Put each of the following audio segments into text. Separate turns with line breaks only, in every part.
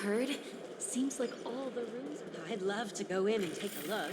heard. Seems like all the rooms... I'd love to go in and take a look.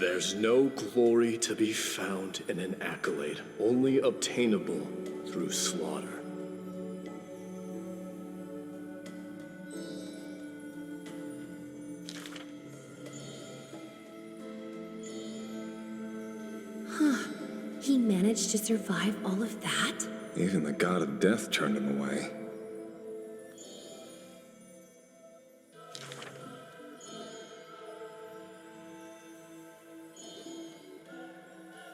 There's no glory to be found in an accolade, only obtainable through slaughter.
He managed to survive all of that?
Even the god of death turned him away.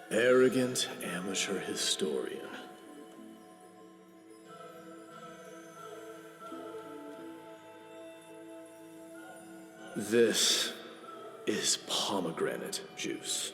Arrogant amateur historian. This is pomegranate juice.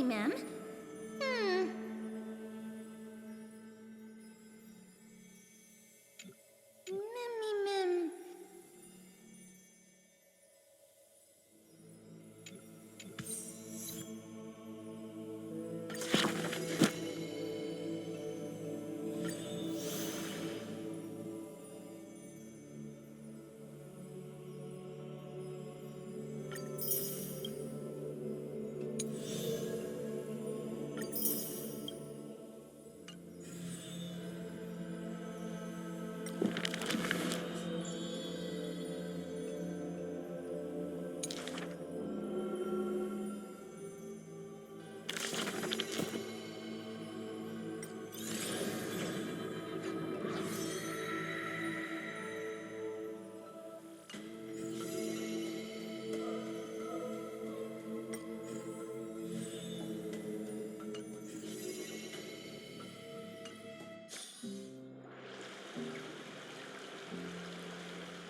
Mem. Hmm. Mem.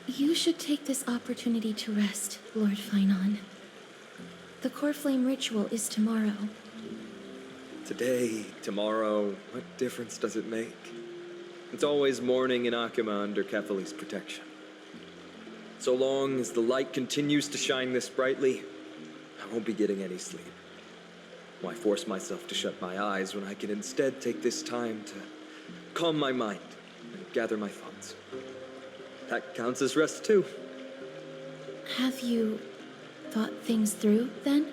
You should take this opportunity to rest, Lord Finon. The core flame ritual is tomorrow.
Today, tomorrow, what difference does it make? It's always morning in Akima under Kethely's protection. So long as the light continues to shine this brightly, I won't be getting any sleep. Why force myself to shut my eyes when I can instead take this time to calm my mind and gather my thoughts? That counts as rest too.
Have you thought things through, then?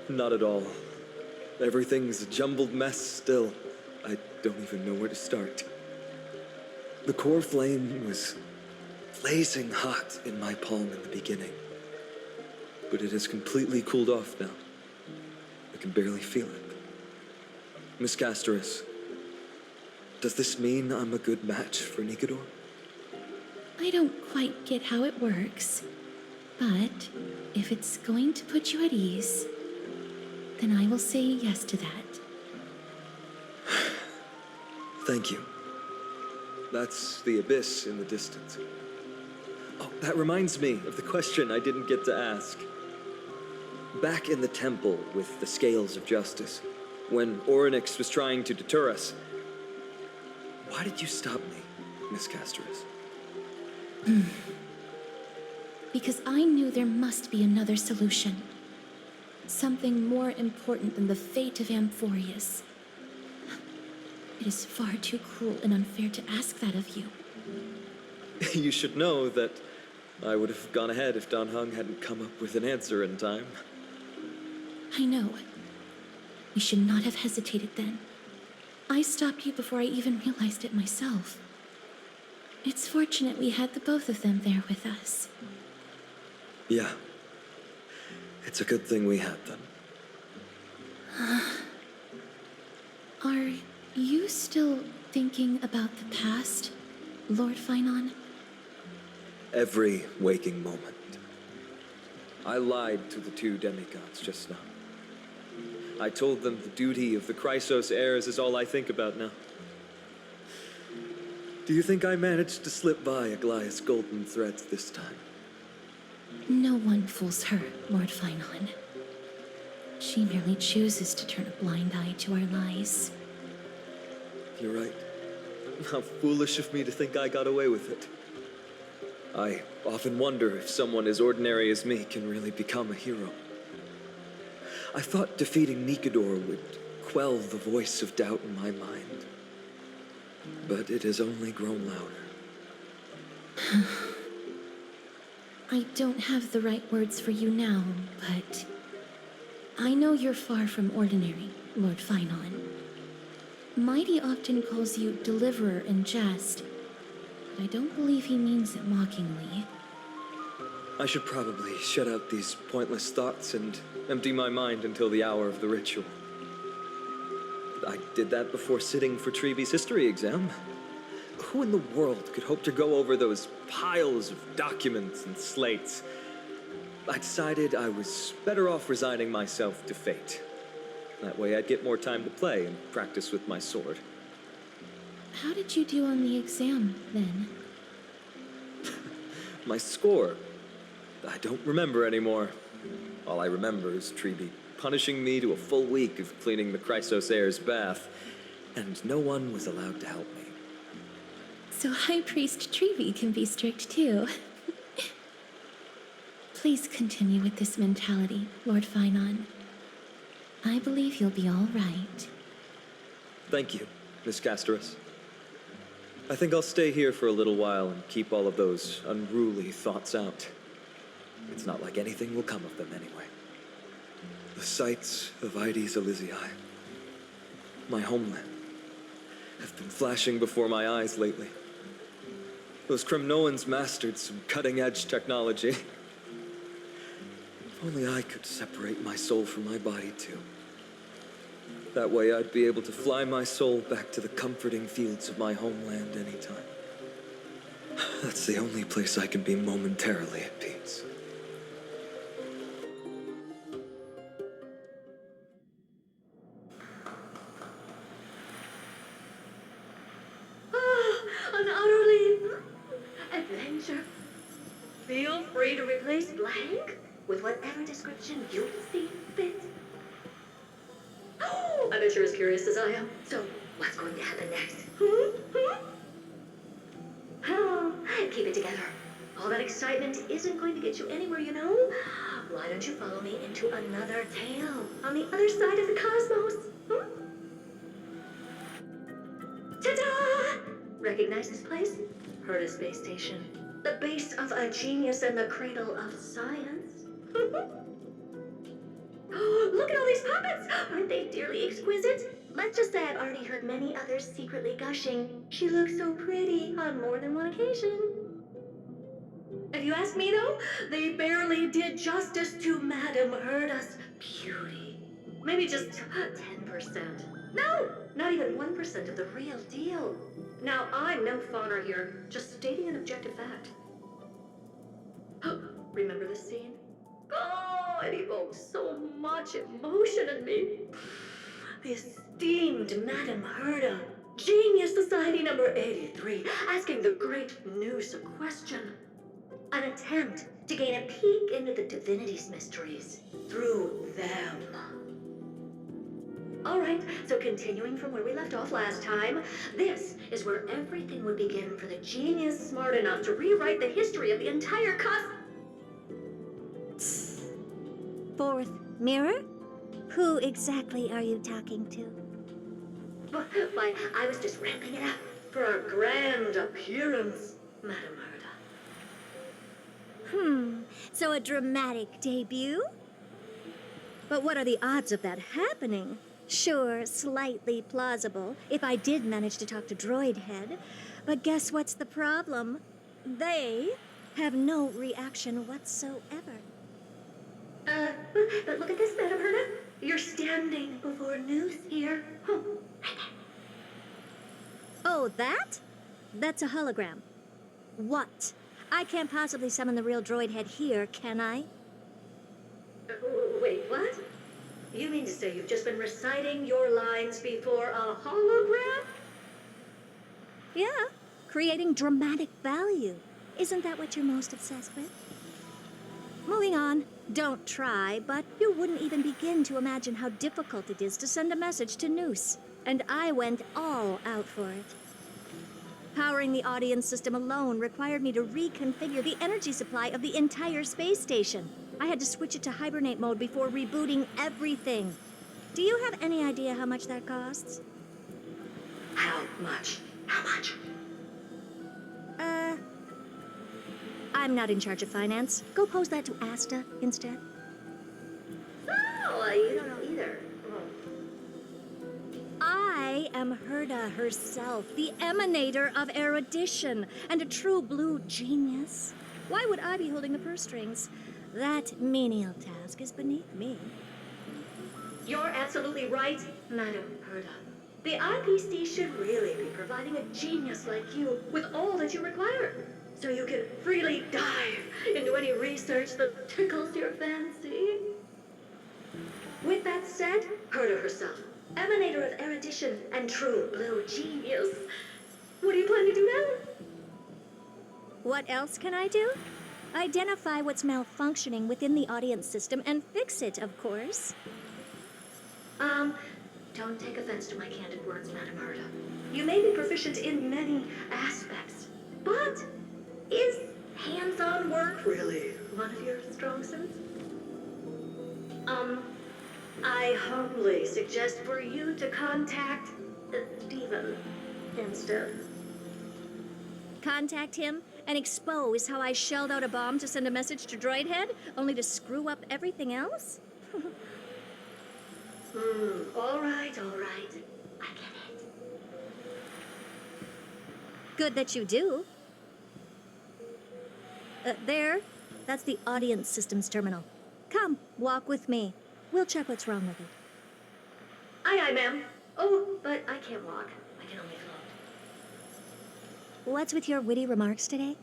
Not at all. Everything's a jumbled mess still. I don't even know where to start. The core flame was blazing hot in my palm in the beginning. But it has completely cooled off now. I can barely feel it. Miss Castoris, does this mean I'm a good match for Nikador?
I don't quite get how it works, but if it's going to put you at ease, then I will say yes to that.
Thank you. That's the abyss in the distance. Oh, that reminds me of the question I didn't get to ask. Back in the temple with the scales of justice, when Orynyx was trying to deter us, why did you stop me, Miss Castoris?
Because I knew there must be another solution. Something more important than the fate of Amphorius. It is far too cruel and unfair to ask that of you.
You should know that I would have gone ahead if Dan Heng hadn't come up with an answer in time.
I know. We should not have hesitated then. I stopped you before I even realized it myself. It's fortunate we had the both of them there with us.
Yeah. It's a good thing we had them.
Are you still thinking about the past, Lord Finon?
Every waking moment. I lied to the two demigods just now. I told them the duty of the Chrysos heirs is all I think about now. Do you think I managed to slip by Aglaya's golden threads this time?
No one fools her, Lord Finon. She merely chooses to turn a blind eye to our lies.
You're right. How foolish of me to think I got away with it. I often wonder if someone as ordinary as me can really become a hero. I thought defeating Nikador would quell the voice of doubt in my mind. But it has only grown louder.
I don't have the right words for you now, but I know you're far from ordinary, Lord Finon. Mighty often calls you Deliverer in jest, but I don't believe he means it mockingly.
I should probably shut out these pointless thoughts and empty my mind until the hour of the ritual. I did that before sitting for Treeby's history exam. Who in the world could hope to go over those piles of documents and slates? I decided I was better off resigning myself to fate. That way I'd get more time to play and practice with my sword.
How did you do on the exam, then?
My score? I don't remember anymore. All I remember is Treeby punishing me to a full week of cleaning the Chrysos heir's bath, and no one was allowed to help me.
So High Priest Trevi can be strict too. Please continue with this mentality, Lord Finon. I believe you'll be all right.
Thank you, Miss Casterus. I think I'll stay here for a little while and keep all of those unruly thoughts out. It's not like anything will come of them anyway. The sights of Ides Elysiae, my homeland, have been flashing before my eyes lately. Those Kremnoans mastered some cutting-edge technology. If only I could separate my soul from my body too. That way I'd be able to fly my soul back to the comforting fields of my homeland anytime. That's the only place I can be momentarily at peace.
An utterly adventure. Feel free to replace blank with whatever description you see fit. Oh, I bet you're as curious as I am. So, what's going to happen next? Oh, keep it together. All that excitement isn't going to get you anywhere, you know? Why don't you follow me into another tale on the other side of the cosmos? Ta-da! Recognize this place? Herta Space Station. The base of a genius and the cradle of science. Oh, look at all these puppets! Aren't they dearly exquisite? Let's just say I've already heard many others secretly gushing. She looks so pretty on more than one occasion. If you ask me, though, they barely did justice to Madame Herta's beauty. Maybe just 10%. No, not even 1% of the real deal. Now, I'm no fawner here, just stating an objective fact. Remember this scene? Oh, it evokes so much emotion in me. The esteemed Madame Herta, Genius Society number 83, asking the great Noose a question. An attempt to gain a peek into the divinity's mysteries through them. Alright, so continuing from where we left off last time, this is where everything would begin for the genius smart enough to rewrite the history of the entire
Fourth mirror? Who exactly are you talking to?
Why, I was just ramping it up for our grand appearance, Madame Herta.
So a dramatic debut? But what are the odds of that happening? Sure, slightly plausible, if I did manage to talk to Droid Head. But guess what's the problem? They have no reaction whatsoever.
But look at this, Madame Herta. You're standing before Noose here. Right there.
Oh, that? That's a hologram. What? I can't possibly summon the real Droid Head here, can I?
Wait, what? You mean to say you've just been reciting your lines before a hologram?
Yeah, creating dramatic value. Isn't that what you're most obsessed with? Moving on. Don't try, but you wouldn't even begin to imagine how difficult it is to send a message to Noose. And I went all out for it. Powering the audience system alone required me to reconfigure the energy supply of the entire space station. I had to switch it to hibernate mode before rebooting everything. Do you have any idea how much that costs?
How much? How much?
I'm not in charge of finance. Go pose that to Asta instead.
Oh, you don't know either.
I am Herta herself, the emanator of erudition, and a true blue genius. Why would I be holding the purse strings? That menial task is beneath me.
You're absolutely right, Madame Herta. The IPC should really be providing a genius like you with all that you require, so you can freely dive into any research that tickles your fancy. With that said, Herta herself, emanator of erudition and true blue genius. What do you plan to do now?
What else can I do? Identify what's malfunctioning within the audience system and fix it, of course.
Don't take offense to my candid words, Madam Herta. You may be proficient in many aspects, but is hands-on work really one of your strong suits? I humbly suggest for you to contact Steven instead.
Contact him and expose how I shelled out a bomb to send a message to Droidhead, only to screw up everything else?
All right. I get it.
Good that you do. There. That's the audience systems terminal. Come, walk with me. We'll check what's wrong with it.
Aye, ma'am. Oh, but I can't walk. I can only float.
What's with your witty remarks today?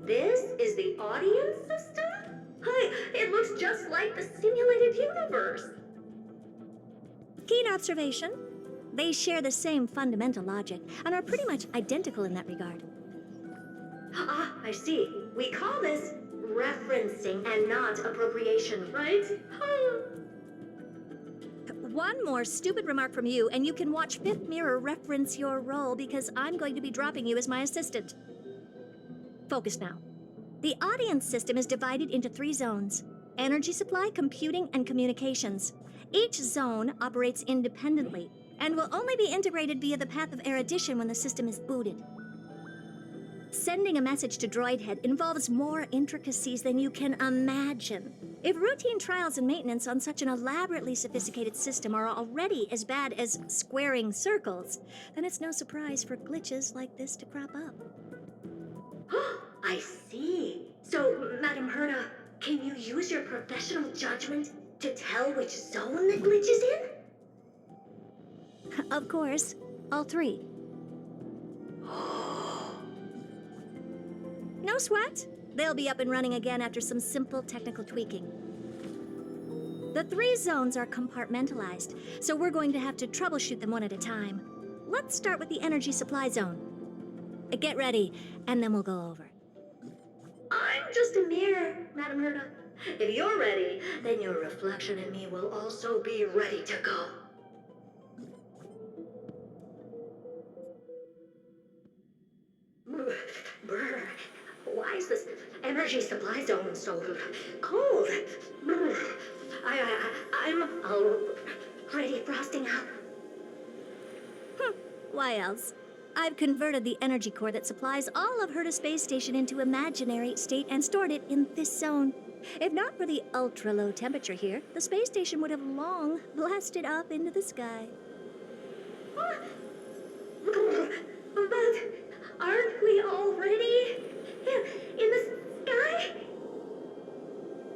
This is the audience system? Hi, it looks just like the simulated universe.
Keen observation. They share the same fundamental logic and are pretty much identical in that regard.
Ah, I see. We call this referencing and not appropriation, right?
One more stupid remark from you, and you can watch Fifth Mirror reference your role because I'm going to be dropping you as my assistant. Focus now. The audience system is divided into 3 zones: energy supply, computing, and communications. Each zone operates independently and will only be integrated via the path of erudition when the system is booted. Sending a message to Droidhead involves more intricacies than you can imagine. If routine trials and maintenance on such an elaborately sophisticated system are already as bad as squaring circles, then it's no surprise for glitches like this to crop up.
I see. So, Madam Herta, can you use your professional judgment to tell which zone the glitch is in?
Of course, all 3. No sweat. They'll be up and running again after some simple technical tweaking. The 3 zones are compartmentalized, so we're going to have to troubleshoot them one at a time. Let's start with the energy supply zone. Get ready, and then we'll go over.
I'm just a mirror, Madam Herta. If you're ready, then your reflection in me will also be ready to go. Brr, why is this energy supply zone so cold? Brr, I'm already frosting up.
Why else? I've converted the energy core that supplies all of Herta Space Station into imaginary state and stored it in this zone. If not for the ultra-low temperature here, the space station would have long blasted up into the sky.
But aren't we already in the sky?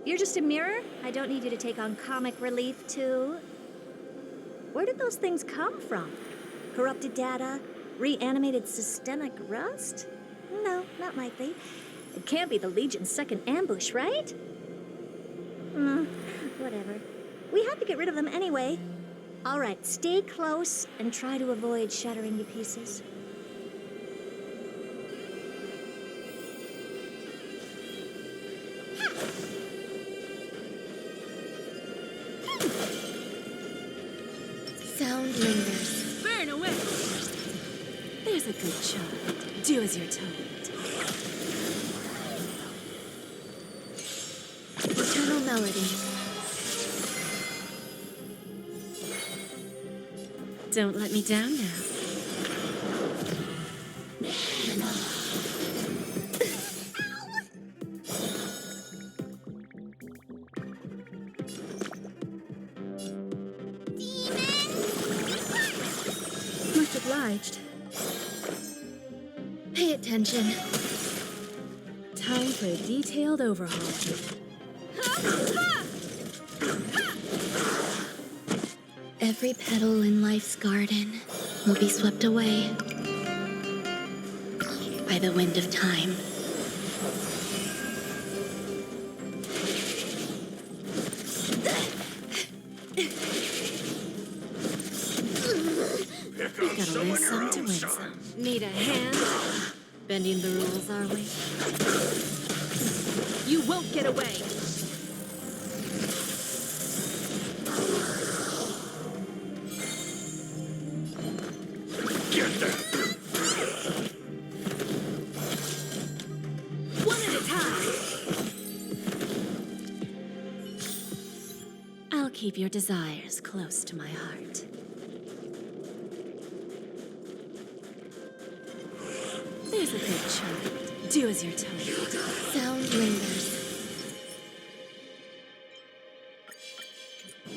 You're just a mirror? I don't need you to take on comic relief, too. Where did those things come from? Corrupted data? Reanimated systemic rust? No, not likely. It can't be the Legion's second ambush, right? Whatever. We have to get rid of them anyway. All right, stay close and try to avoid shattering to pieces.
Sound lingers.
Burn away! There's a good child. Do as you're told.
Eternal melody.
Don't let me down now.
Much obliged.
Pay attention.
Time for a detailed overhaul.
Every petal in life's garden will be swept away. by the wind of time.
We gotta lose some to win some. Need a hand? Bending the rules, are we? You won't get away! One at a time! I'll keep your desires close to my heart. There's a good child. Do as you're told.
Sound lingers.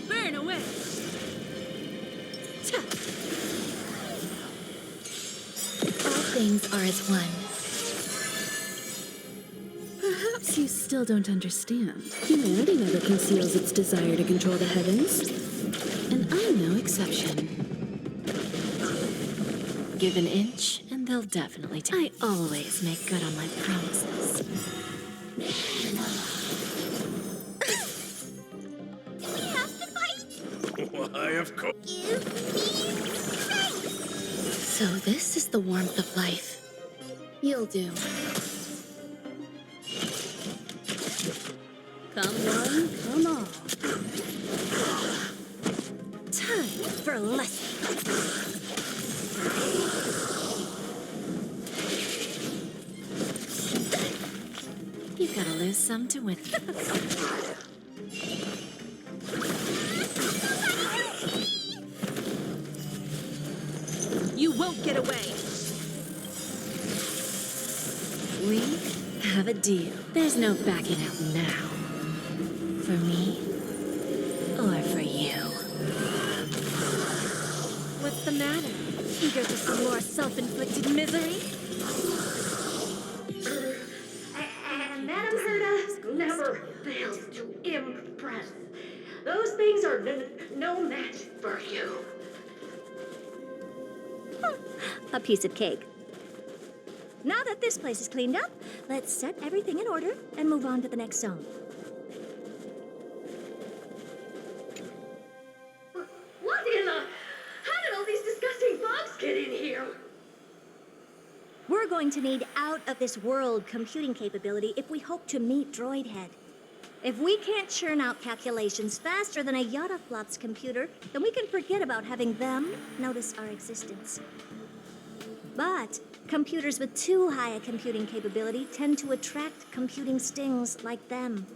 Burn away! Ta!
All things are as one.
Perhaps you still don't understand. Humanity never conceals its desire to control the heavens. And I'm no exception. Give an inch, and they'll definitely I always make good on my promises.
Why, of course.
So this is the warmth of life. You'll do.
Come one, come all. Time for a lesson.
You've gotta lose some to win. You won't get away! We have a deal. There's no backing out now. For me, or for you. What's the matter? Eager for some more self-inflicted misery?
And Madame Herda never fails to impress. Those things are no match for you.
A piece of cake. Now that this place is cleaned up, let's set everything in order and move on to the next zone.
What in the... How did all these disgusting bugs get in here?
We're going to need out-of-this-world computing capability if we hope to meet Droidhead. If we can't churn out calculations faster than a Yottaflop's computer, then we can forget about having them notice our existence. But computers with too high a computing capability tend to attract computing stings like them.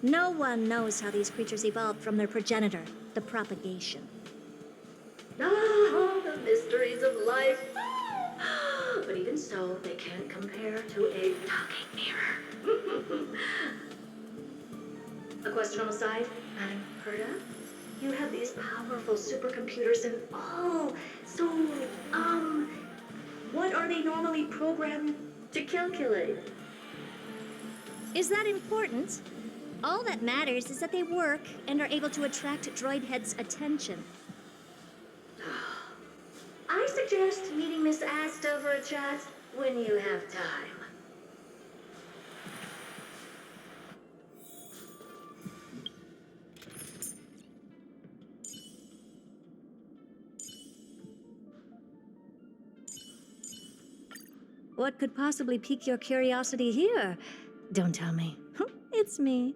No one knows how these creatures evolved from their progenitor, the propagation.
Ah, the mysteries of life. But even so, they can't compare to a talking mirror. A question on the side, Madame Herda? You have these powerful supercomputers and so, what are they normally programmed to calculate?
Is that important? All that matters is that they work and are able to attract Droidhead's attention.
I suggest meeting Miss Asta for a chat when you have time.
What could possibly pique your curiosity here? Don't tell me. It's me.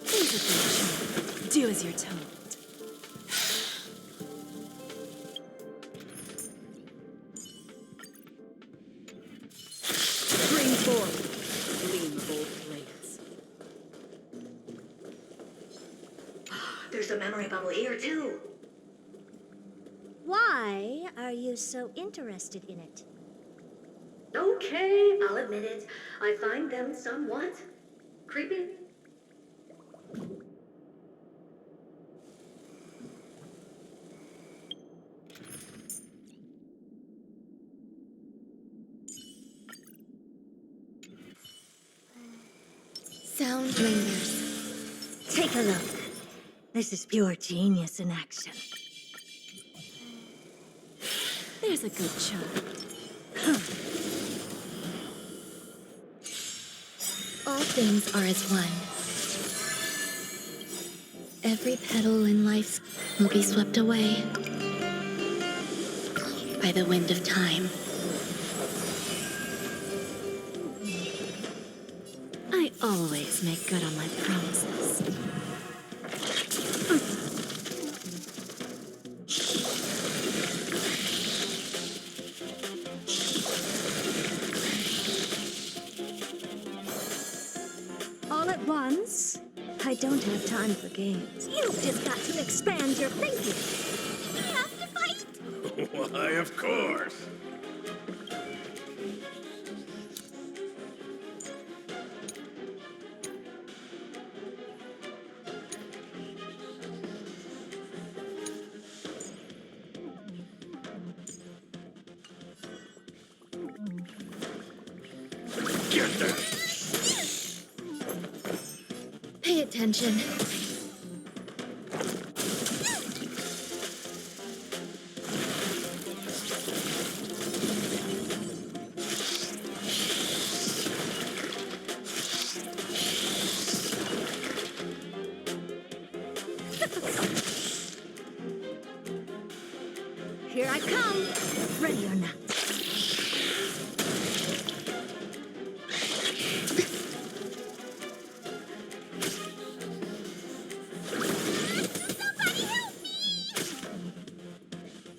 Here's a good child. Do as you're told. Bring forth gleam of old plates.
There's a memory bubble here, too.
Why are you so interested in it?
Okay, I'll admit it. I find them somewhat creepy.
Sound lingers.
Take a look. This is pure genius in action.
There's a good shot.
All things are as one. Every petal in life will be swept away by the wind of time.
I always make good on my promises.
All at once? I don't have time for games. You've just got to expand your thinking.
We have to fight!
Why, of course. Get there.
Pay attention.
Here I come. Ready or not.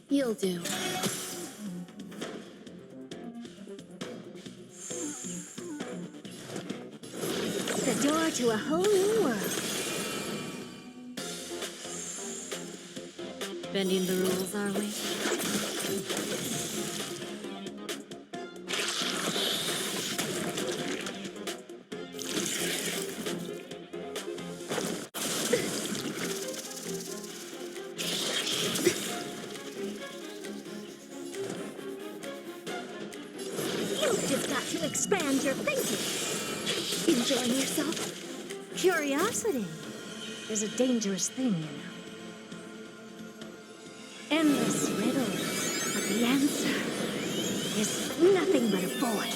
You'll do.
The door to a whole new world.
Bending the rules, are we?
You've just got to expand your thinking. Enjoying yourself? Curiosity is a dangerous thing, you know. Endless riddles, but the answer is nothing but a void.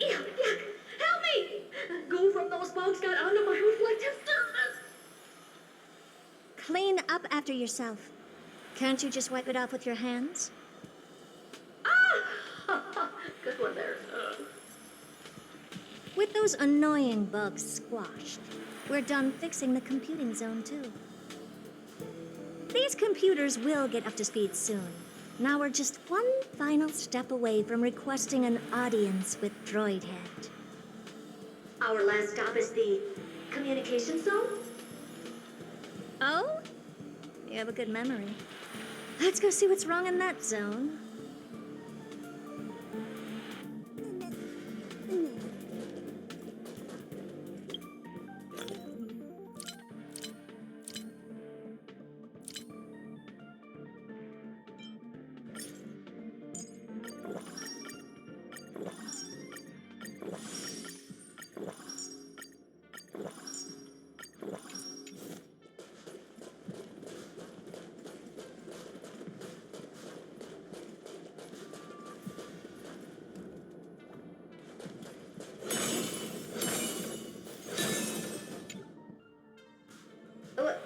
Yuck, yuck! Help me! Go from those bugs got onto my reflective surface!
Clean up after yourself. Can't you just wipe it off with your hands?
Ah! Good one there.
With those annoying bugs squashed, we're done fixing the computing zone, too. These computers will get up to speed soon. Now we're just one final step away from requesting an audience with Droidhead.
Our last stop is the communication zone?
Oh? You have a good memory. Let's go see what's wrong in that zone.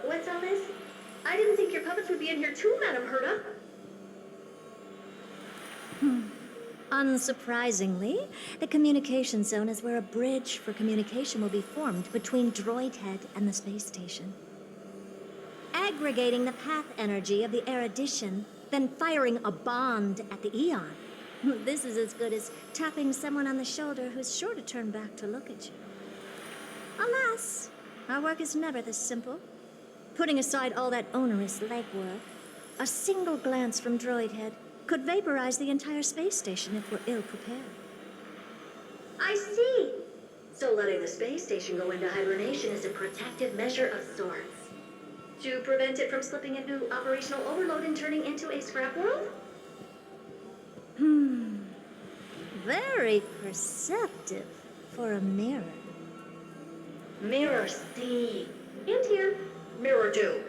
What's all this? I didn't think your puppets would be in here too, Madam Herta.
Unsurprisingly, the communication zone is where a bridge for communication will be formed between Droidhead and the space station. Aggregating the path energy of the erudition, then firing a bond at the Eon. This is as good as tapping someone on the shoulder who's sure to turn back to look at you. Alas, our work is never this simple. Putting aside all that onerous legwork, a single glance from Droidhead could vaporize the entire space station if we're ill prepared.
I see. So letting the space station go into hibernation is a protective measure of sorts. To prevent it from slipping into operational overload and turning into a scrap world?
Very perceptive for a mirror.
Mirror C. And here. Mirror 2.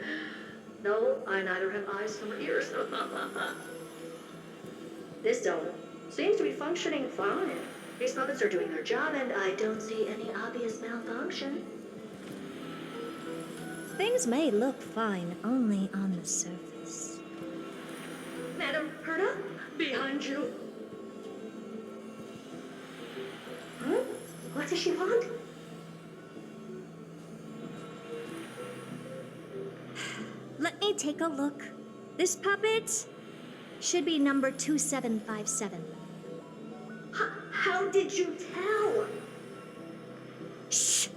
No, I neither have eyes nor ears. This dome seems to be functioning fine. These puppets are doing their job, and I don't see any obvious malfunction.
Things may look fine only on the surface.
Madam Herta, behind you. Huh? What does she want?
Let me take a look. This puppet should be number 2757.
How did you tell?
Shh!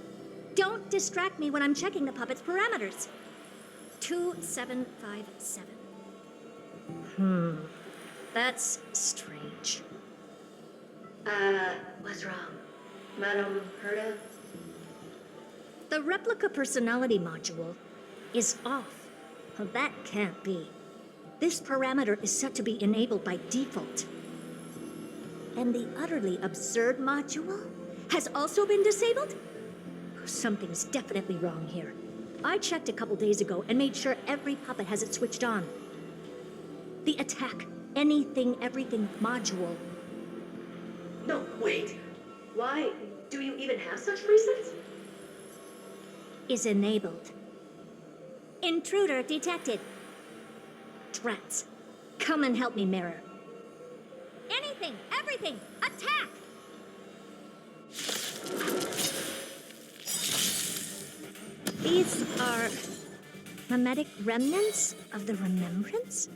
Don't distract me when I'm checking the puppet's parameters. 2757. That's strange.
What's wrong? Madam Herta?
The replica personality module is off. Well, that can't be. This parameter is set to be enabled by default. And the utterly absurd module has also been disabled? Something's definitely wrong here. I checked a couple days ago and made sure every puppet has it switched on. The attack, anything, everything module.
No, wait. Why do you even have such presets?
Is enabled. Intruder detected. Drats. Come and help me, Mirror. Anything, everything, attack! These are mimetic remnants of the remembrance?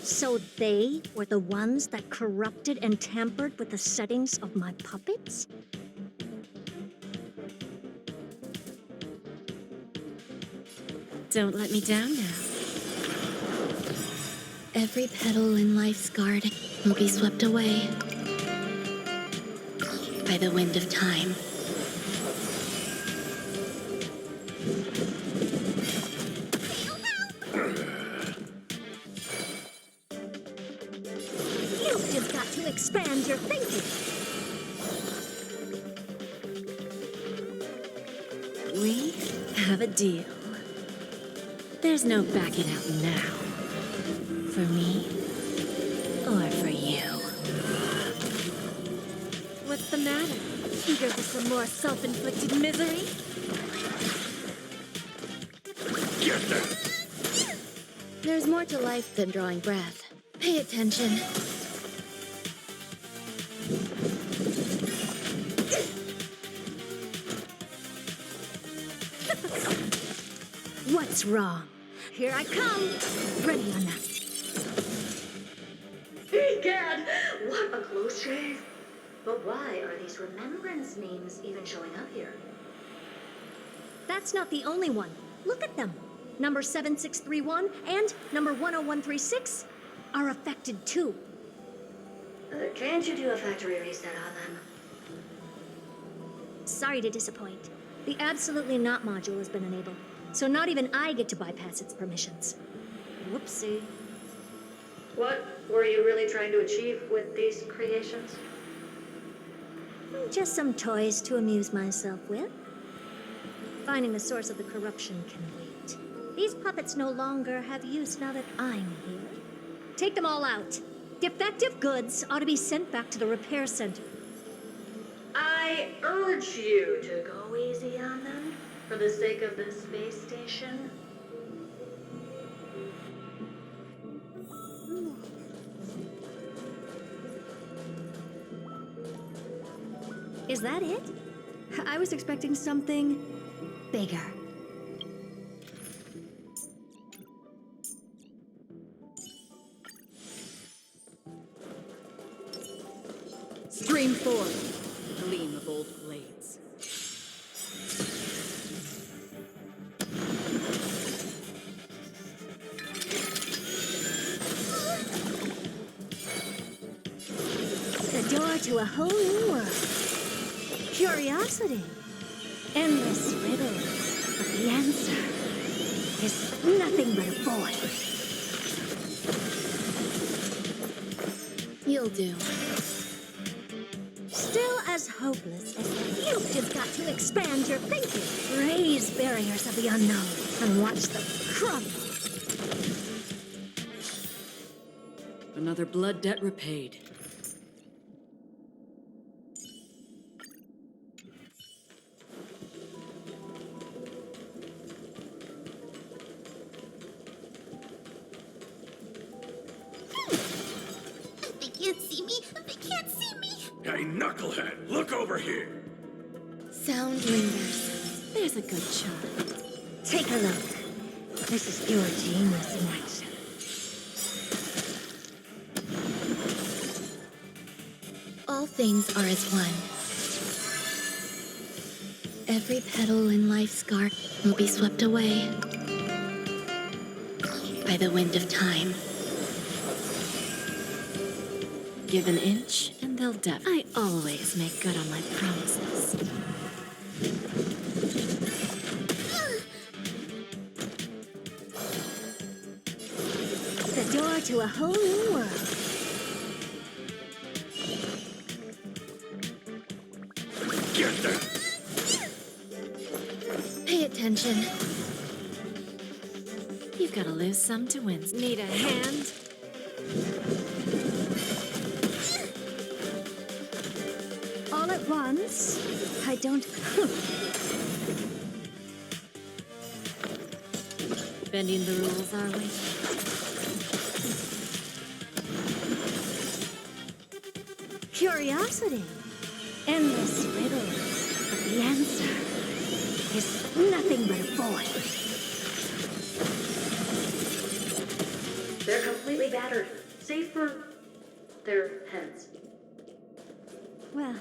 So they were the ones that corrupted and tampered with the settings of my puppets?
Don't let me down now.
Every petal in life's garden will be swept away by the wind of time.
You've just got to expand your thinking.
We have a deal. There's no backing out now. For me, or for you. What's the matter? Eager for some more self-inflicted misery?
Get them!
There's more to life than drawing breath. Pay attention.
What's wrong? Here I come. Ready or not.
Egad! What a close shave! But why are these remembrance names even showing up here?
That's not the only one. Look at them. Number 7631 and number 10136 are affected too.
Can't you do a factory reset on them?
Sorry to disappoint. The Absolutely Not module has been enabled, so not even I get to bypass its permissions. Whoopsie.
What were you really trying to achieve with these creations?
Just some toys to amuse myself with. Finding the source of the corruption can wait. These puppets no longer have use now that I'm here. Take them all out. Defective goods ought to be sent back to the repair center.
I urge you to go easy on them for the sake of the space station.
Is that it? I was expecting something bigger.
Stream forward, gleam of old blades.
The door to a whole new world. Curiosity. Endless riddles. But the answer is nothing but a boy.
You'll do.
Still as hopeless as you've just got to expand your thinking. Raise barriers of the unknown and watch them crumble.
Another blood debt repaid.
They can't see me! They can't see me!
Hey, knucklehead, look over here.
Sound lingers. There's a good shot.
Take a look. This is pure genius in action.
All things are as one. Every petal in life's garden will be swept away by the wind of time.
Give an inch, and they'll def. I always make good on my promises.
The door to a whole new world.
Get there.
Pay attention.
You've got to lose some to win. Need a hand?
All at once? I don't...
Bending the rules, are we?
Curiosity. Endless riddles. But the answer is nothing but a boy.
They're completely battered, save for their heads.
Well,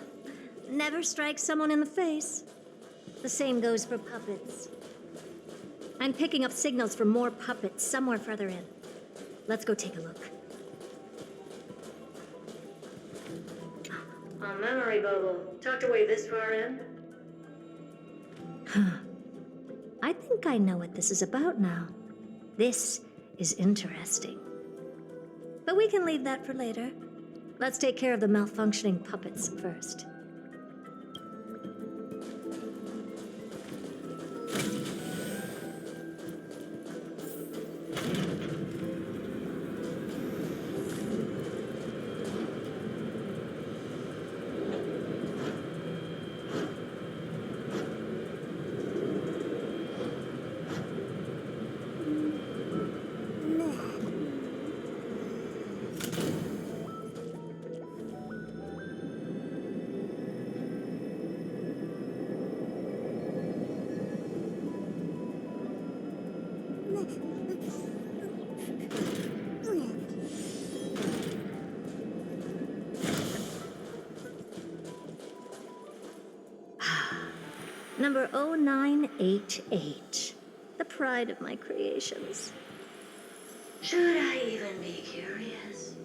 never strike someone in the face. The same goes for puppets. I'm picking up signals from more puppets somewhere further in. Let's go take a look.
A memory bubble, tucked away this far in.
I think I know what this is about now. This is interesting. But we can leave that for later. Let's take care of the malfunctioning puppets first. Number 0988. The pride of my creations.
Should I even be curious?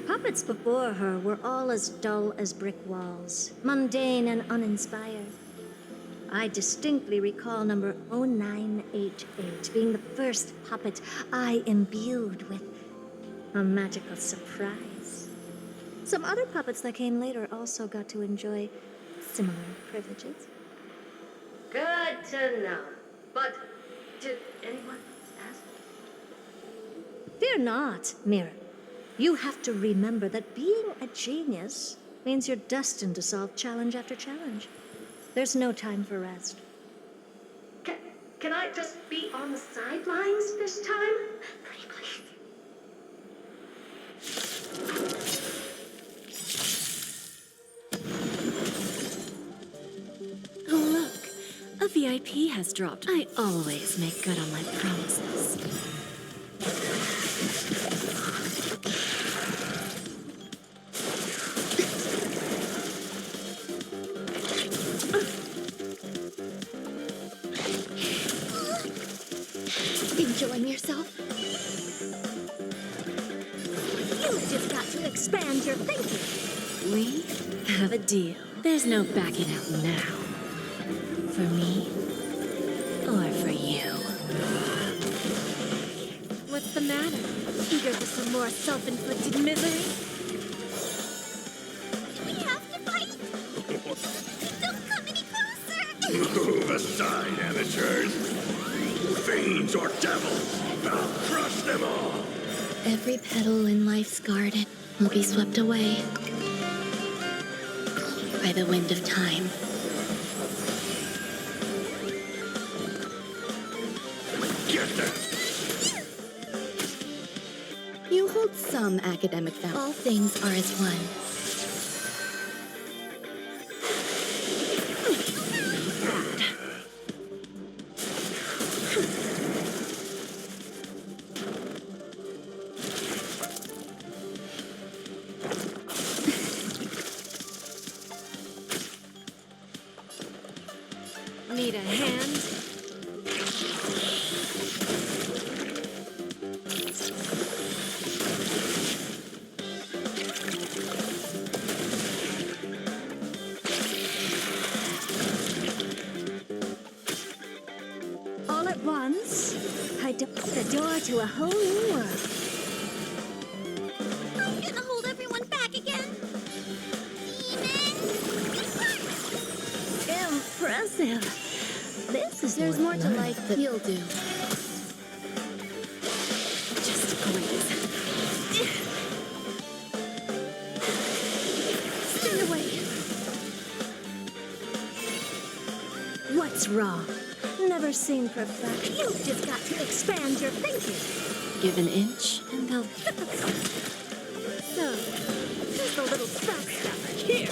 Puppets before her were all as dull as brick walls, mundane and uninspired. I distinctly recall number 0988 being the first puppet I imbued with a magical surprise. Some other puppets that came later also got to enjoy similar privileges.
Good to know. But did anyone ask?
Fear not, Mirror. You have to remember that being a genius means you're destined to solve challenge after challenge. There's no time for rest.
Can I just be on the sidelines this time? Pretty please.
Oh, look. A VIP has dropped. I always make good on my promises.
Enjoying yourself?
You've just got to expand your thinking.
We have a deal. There's no backing out now. For me, or for you.
Eager for some more self-inflicted misery?
We have to fight! Don't come any closer!
Move aside, amateurs! Fiends or devils! I'll crush them all!
Every petal in life's garden will be swept away by the wind of time.
Get them!
You hold some academic value. All things are as one.
Need a hand? All at once, the door to a whole new world.
I'm gonna hold everyone back again.
Impressive. This is
There's more to life than you'll do.
just great.
Stay away.
What's wrong? Never seen perfection. You've just got to expand your thinking.
Give an inch, and they'll...
So, just a little backstepper here.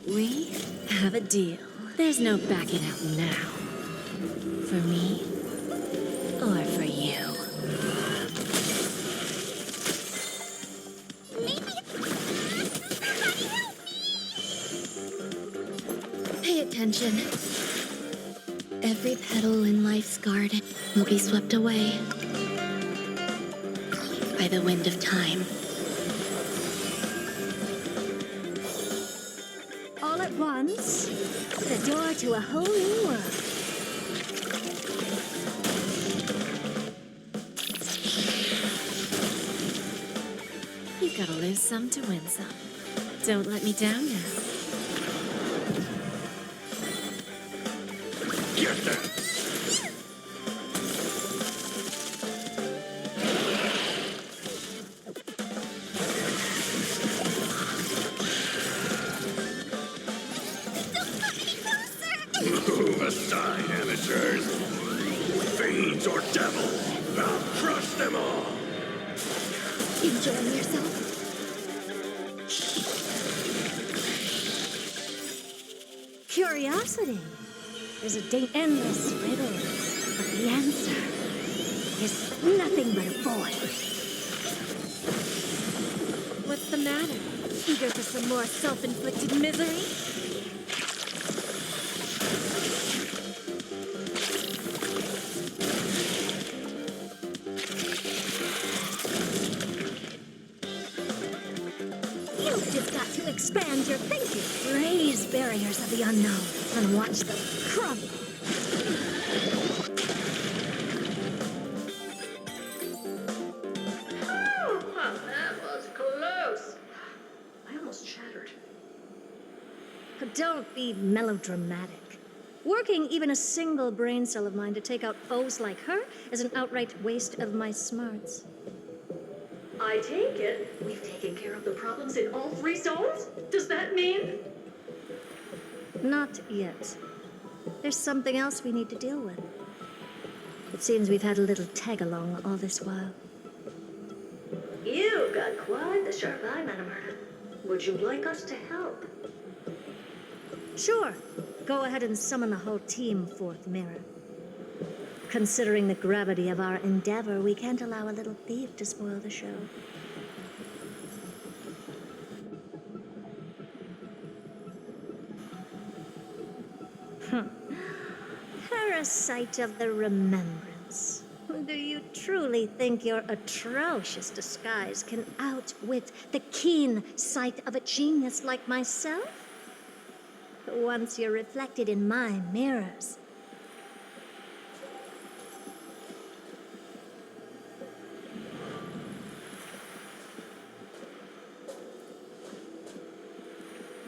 We have a deal. There's no backing out now. For me, or for you.
Pay attention. Every petal in life's garden will be swept away by the wind of time.
All at once, the door to a whole new world.
You've got to lose some to win some. Don't let me down now.
Get them! Move aside, amateurs! Fiends or devils! I'll crush them all!
Enjoying yourself?
Curiosity is a endless riddle, but the answer is nothing but a void. What's the matter? Eager for some more self-inflicted misery? You've just got to expand your thinking. Raise barriers of the unknown and watch them crumble.
Oh, that was close. I almost shattered.
Don't be melodramatic. Working even a single brain cell of mine to take out foes like her is an outright waste of my smarts.
I take it we've taken care of the problems in all three zones? Does that mean?
Not yet. There's something else we need to deal with. It seems we've had a little tag-along all this while.
You've got quite the sharp eye, Madam Murda. Would you like us to help?
Sure. Go ahead and summon the whole team, Fourth Mirror. Considering the gravity of our endeavor, we can't allow a little thief to spoil the show. Parasite of the remembrance. Do you truly think your atrocious disguise can outwit the keen sight of a genius like myself? once you're reflected in my mirrors.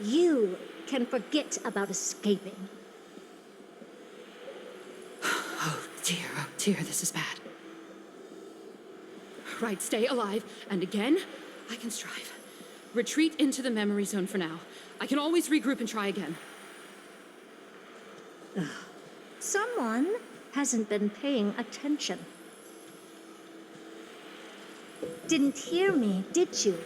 You can forget about escaping.
Oh dear, this is bad. Right, stay alive, and again, I can strive. Retreat into the memory zone for now. I can always regroup and try again.
Someone hasn't been paying attention. Didn't hear me, did you?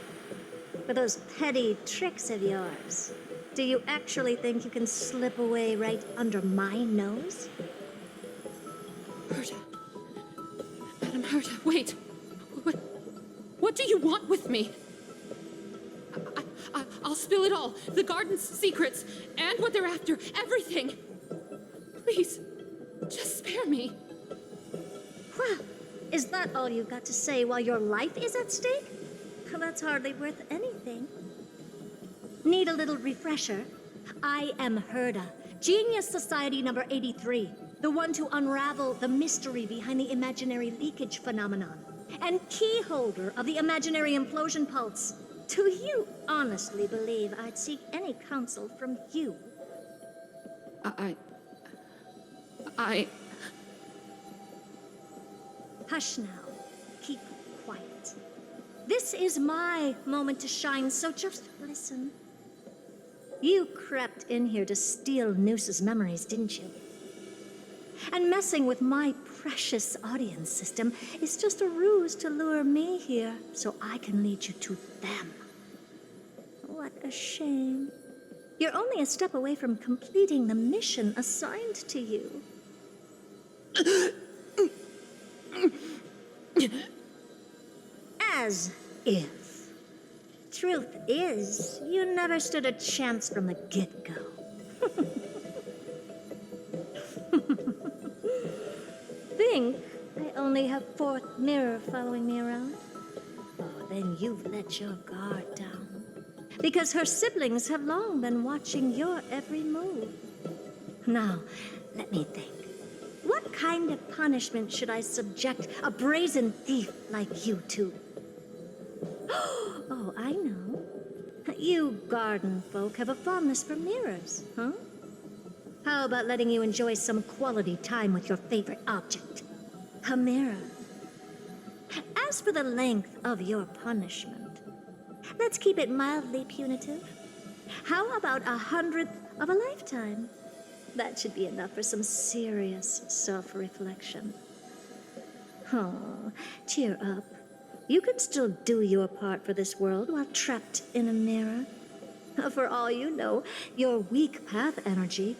With those petty tricks of yours. Do you actually think you can slip away right under my nose?
Herta. Madam Herta, wait. What do you want with me? I'll spill it all. The garden's secrets, and what they're after. Everything. Please, just spare me.
Well, is that all you've got to say while your life is at stake? Well, that's hardly worth anything. Need a little refresher? I am Herda, Genius Society number 83, the one to unravel the mystery behind the imaginary leakage phenomenon, and key holder of the imaginary implosion pulse. Do you honestly believe I'd seek any counsel from you?
I...
Hush now. Keep quiet. This is my moment to shine, so just listen. You crept in here to steal Noose's memories, didn't you? And messing with my precious audience system is just a ruse to lure me here so I can lead you to them. What a shame. You're only a step away from completing the mission assigned to you. As if. Truth is, you never stood a chance from the get-go. Think I only have fourth mirror following me around? Oh, then you've let your guard down. Because her siblings have long been watching your every move. Now, let me think. What kind of punishment should I subject a brazen thief like you to? Oh, I know. You garden folk have a fondness for mirrors, huh? How about letting you enjoy some quality time with your favorite object? A mirror. As for the length of your punishment, let's keep it mildly punitive. How about 100th of a lifetime? That should be enough for some serious self-reflection. Oh, cheer up. You can still do your part for this world while trapped in a mirror. For all you know, your weak path energy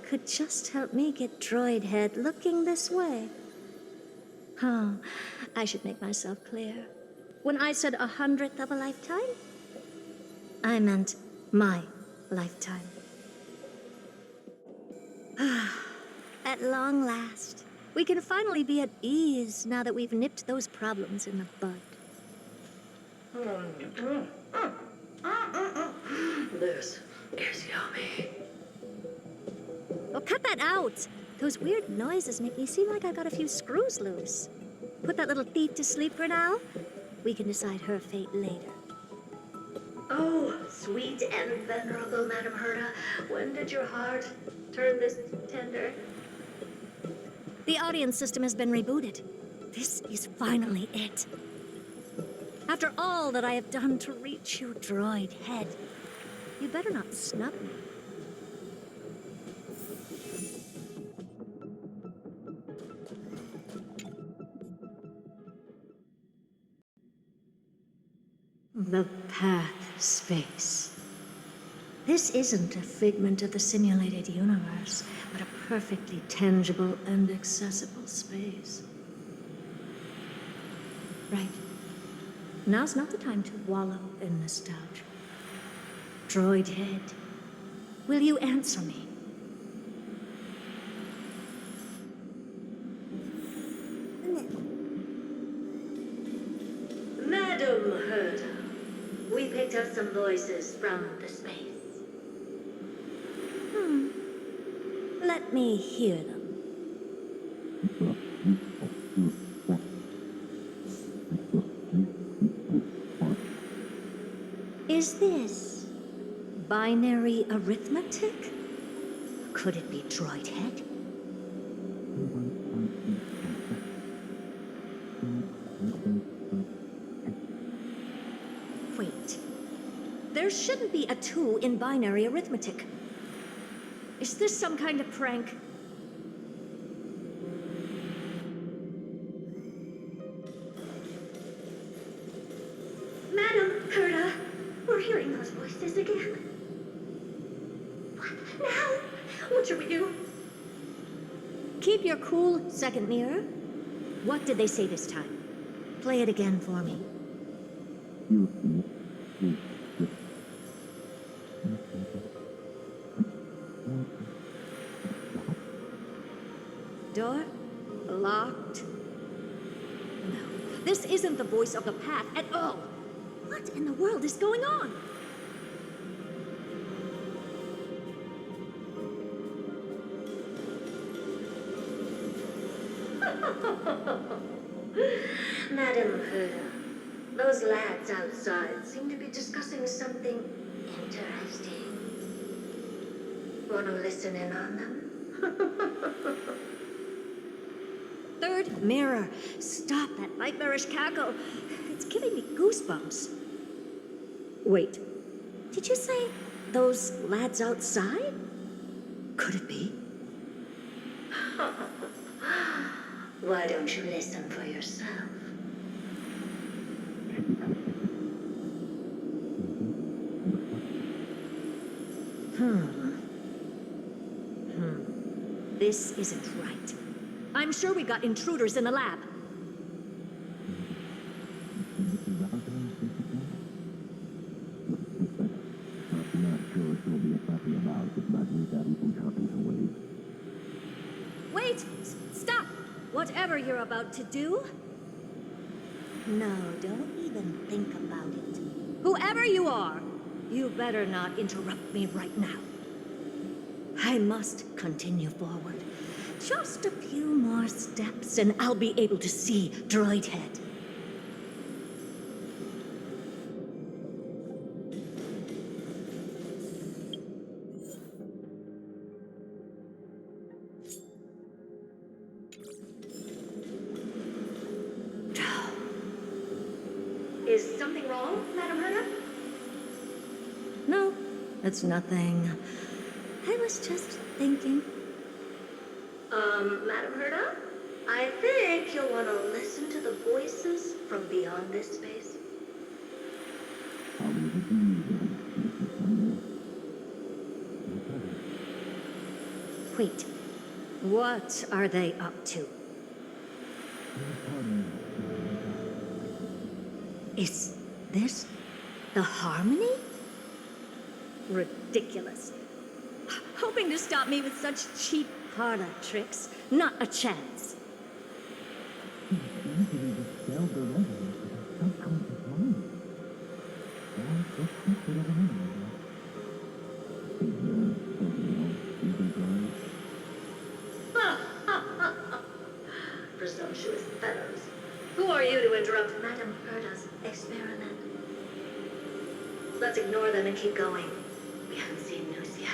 could just help me get droid head looking this way. Oh, I should make myself clear. When I said 100th of a lifetime, I meant my lifetime. At long last, we can finally be at ease now that we've nipped those problems in the bud.
This is yummy.
Oh, cut that out! Those weird noises make me seem like I got a few screws loose. Put that little thief to sleep for now. We can decide her fate later.
Oh, sweet and venerable Madam Herta, when did your heart turn this tender?
The audience system has been rebooted. This is finally it. After all that I have done to reach you, droid head, you better not snub me. The path space. This isn't a figment of the simulated universe, but a perfectly tangible and accessible space. Right. Now's not the time to wallow in nostalgia. Droid head, will you answer me?
Madam Herta, we picked up some voices from the space.
Let me hear them. Is this binary arithmetic? Could it be droid head? Wait. There shouldn't be a 2 in binary arithmetic. Is this some kind of prank?
Madam Herta, we're hearing those voices again. What now? What should we do?
Keep your cool, second mirror. What did they say this time? Play it again for me. Door locked. No, this isn't the voice of the path at all. What in the world is going on?
Madam Herta, those lads outside seem to be discussing something interesting. Want to listen in on them?
Third mirror, stop that nightmarish cackle. It's giving me goosebumps. Wait, did you say those lads outside? Could it be?
Why don't you listen for yourself?
This isn't right. I'm sure we got intruders in the lab. Wait! Stop! Whatever you're about to do. No, don't even think about it. Whoever you are, you better not interrupt me right now. I must continue forward. Just a few more steps and I'll be able to see Droid Head.
Is something wrong, Madam Herta?
No, it's nothing. I was just thinking.
Madam Herta? I think you'll want to listen to the voices from beyond this space.
Wait, what are they up to? Is this the harmony? Ridiculous. Hoping to stop me with such cheap parlor tricks. Not a chance.
Presumptuous fellows. Who are you to interrupt Madam Herta's experiment? Let's ignore them and keep going. We haven't seen news yet.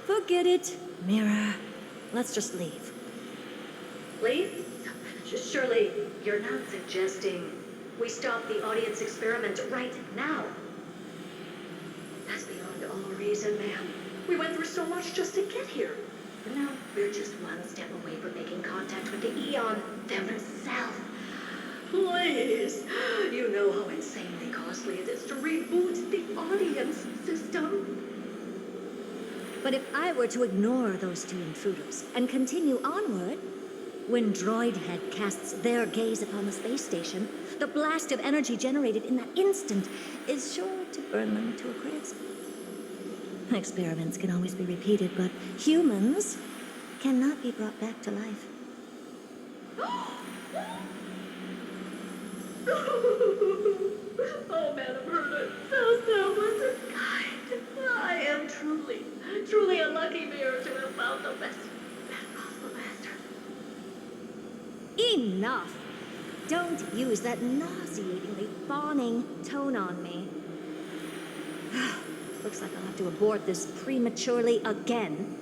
Forget it, Mirror. Let's just leave.
Leave? Surely you're not suggesting we stop the audience experiment right now? That's beyond all reason, ma'am. We went through so much just to get here. But now we're just one step away from making contact with the Eon themselves. Please, you know how insanely costly it is to reboot the audience system.
But if I were to ignore those two intruders and continue onward, when Droid Head casts their gaze upon the space station, the blast of energy generated in that instant is sure to burn them to a crisp. Experiments can always be repeated, but humans cannot be brought back to life.
Oh, Madam Herta, so listen possible best possible best.
Enough! Don't use that nauseatingly fawning tone on me. Looks like I'll have to abort this prematurely again.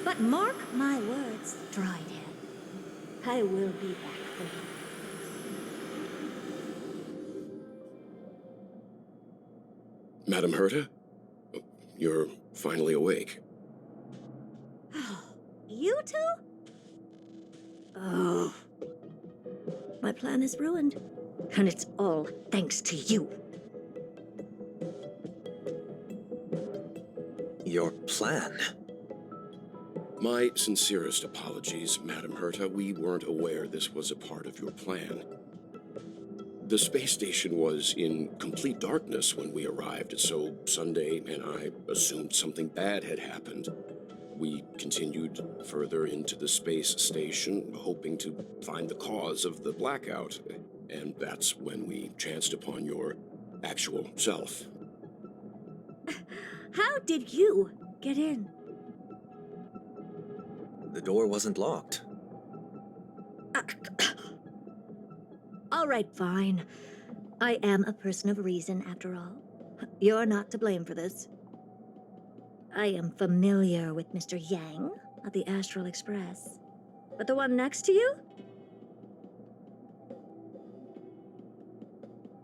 But mark my words, Droidhead. I will be back for you.
Madam Herta? You're finally awake.
You two? Oh. My plan is ruined. And it's all thanks to you.
Your plan?
My sincerest apologies, Madam Herta. We weren't aware this was a part of your plan. The space station was in complete darkness when we arrived, so Sunday and I assumed something bad had happened. We continued further into the space station, hoping to find the cause of the blackout, and that's when we chanced upon your actual self.
How did you get in?
The door wasn't locked.
All right, fine. I am a person of reason, after all. You're not to blame for this. I am familiar with Mr. Yang of the Astral Express. But the one next to you?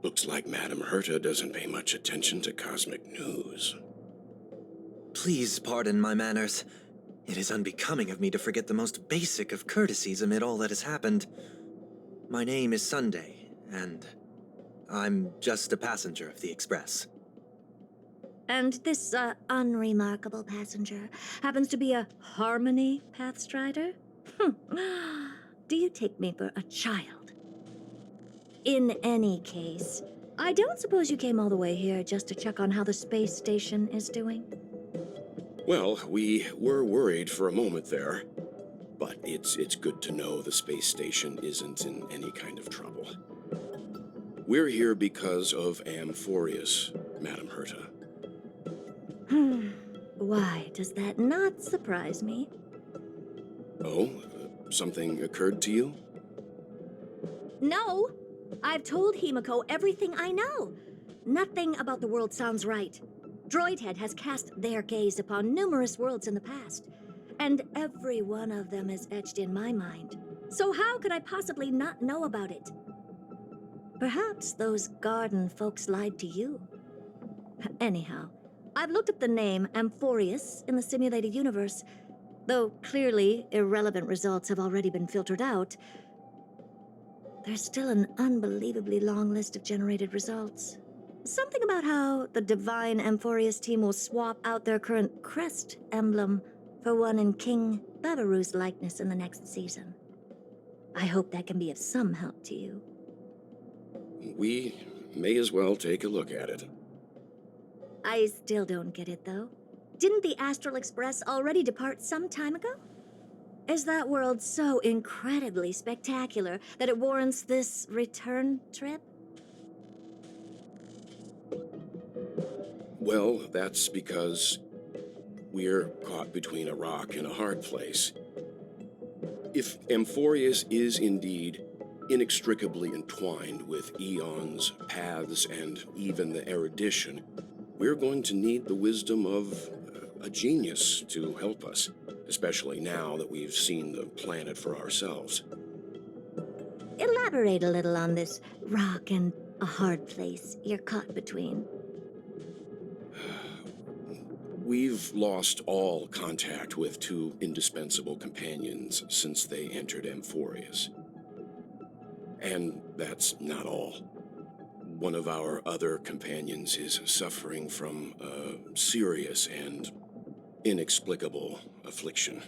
Looks like Madam Herta doesn't pay much attention to cosmic news.
Please pardon my manners. It is unbecoming of me to forget the most basic of courtesies amid all that has happened. My name is Sunday, and I'm just a passenger of the Express.
And this, unremarkable passenger happens to be a Harmony Pathstrider? Do you take me for a child? In any case, I don't suppose you came all the way here just to check on how the space station is doing?
Well, we were worried for a moment there, but it's good to know the space station isn't in any kind of trouble. We're here because of Amphorius, Madam Herta.
Why does that not surprise me?
Oh, something occurred to you?
No! I've told Himiko everything I know. Nothing about the world sounds right. Droidhead has cast their gaze upon numerous worlds in the past, and every one of them is etched in my mind. So how could I possibly not know about it? Perhaps those garden folks lied to you. Anyhow, I've looked up the name Amphorius in the simulated universe. Though clearly irrelevant results have already been filtered out, there's still an unbelievably long list of generated results. Something about how the Divine Amphorius team will swap out their current crest emblem for one in King Babaru's likeness in the next season. I hope that can be of some help to you.
We may as well take a look at it.
I still don't get it, though. Didn't the Astral Express already depart some time ago? Is that world so incredibly spectacular that it warrants this return trip?
Well, that's because we're caught between a rock and a hard place. If Amphorius is indeed inextricably entwined with eons, paths, and even the erudition, we're going to need the wisdom of a genius to help us, especially now that we've seen the planet for ourselves.
Elaborate a little on this rock and a hard place you're caught between.
We've lost all contact with two indispensable companions since they entered Amphorius. And that's not all. One of our other companions is suffering from a serious and inexplicable affliction.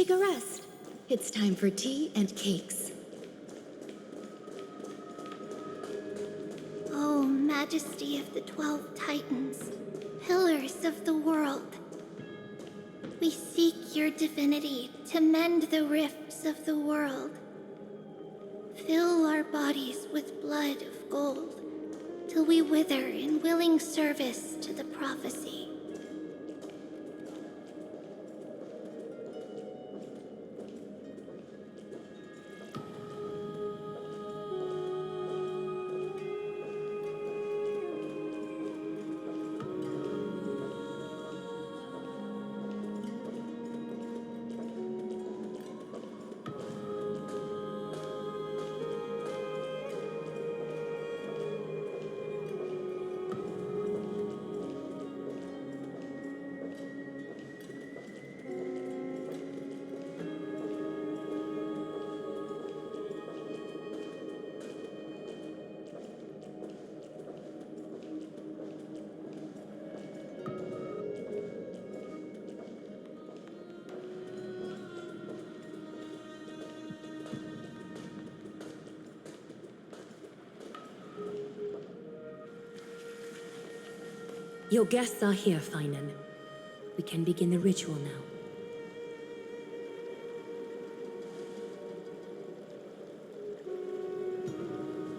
take a rest. It's time for tea and cakes.
Oh, Majesty of the 12 Titans, pillars of the world. We seek your divinity to mend the rifts of the world. Fill our bodies with blood of gold, till we wither in willing service to the prophecy.
Your guests are here, Finan. We can begin the ritual now.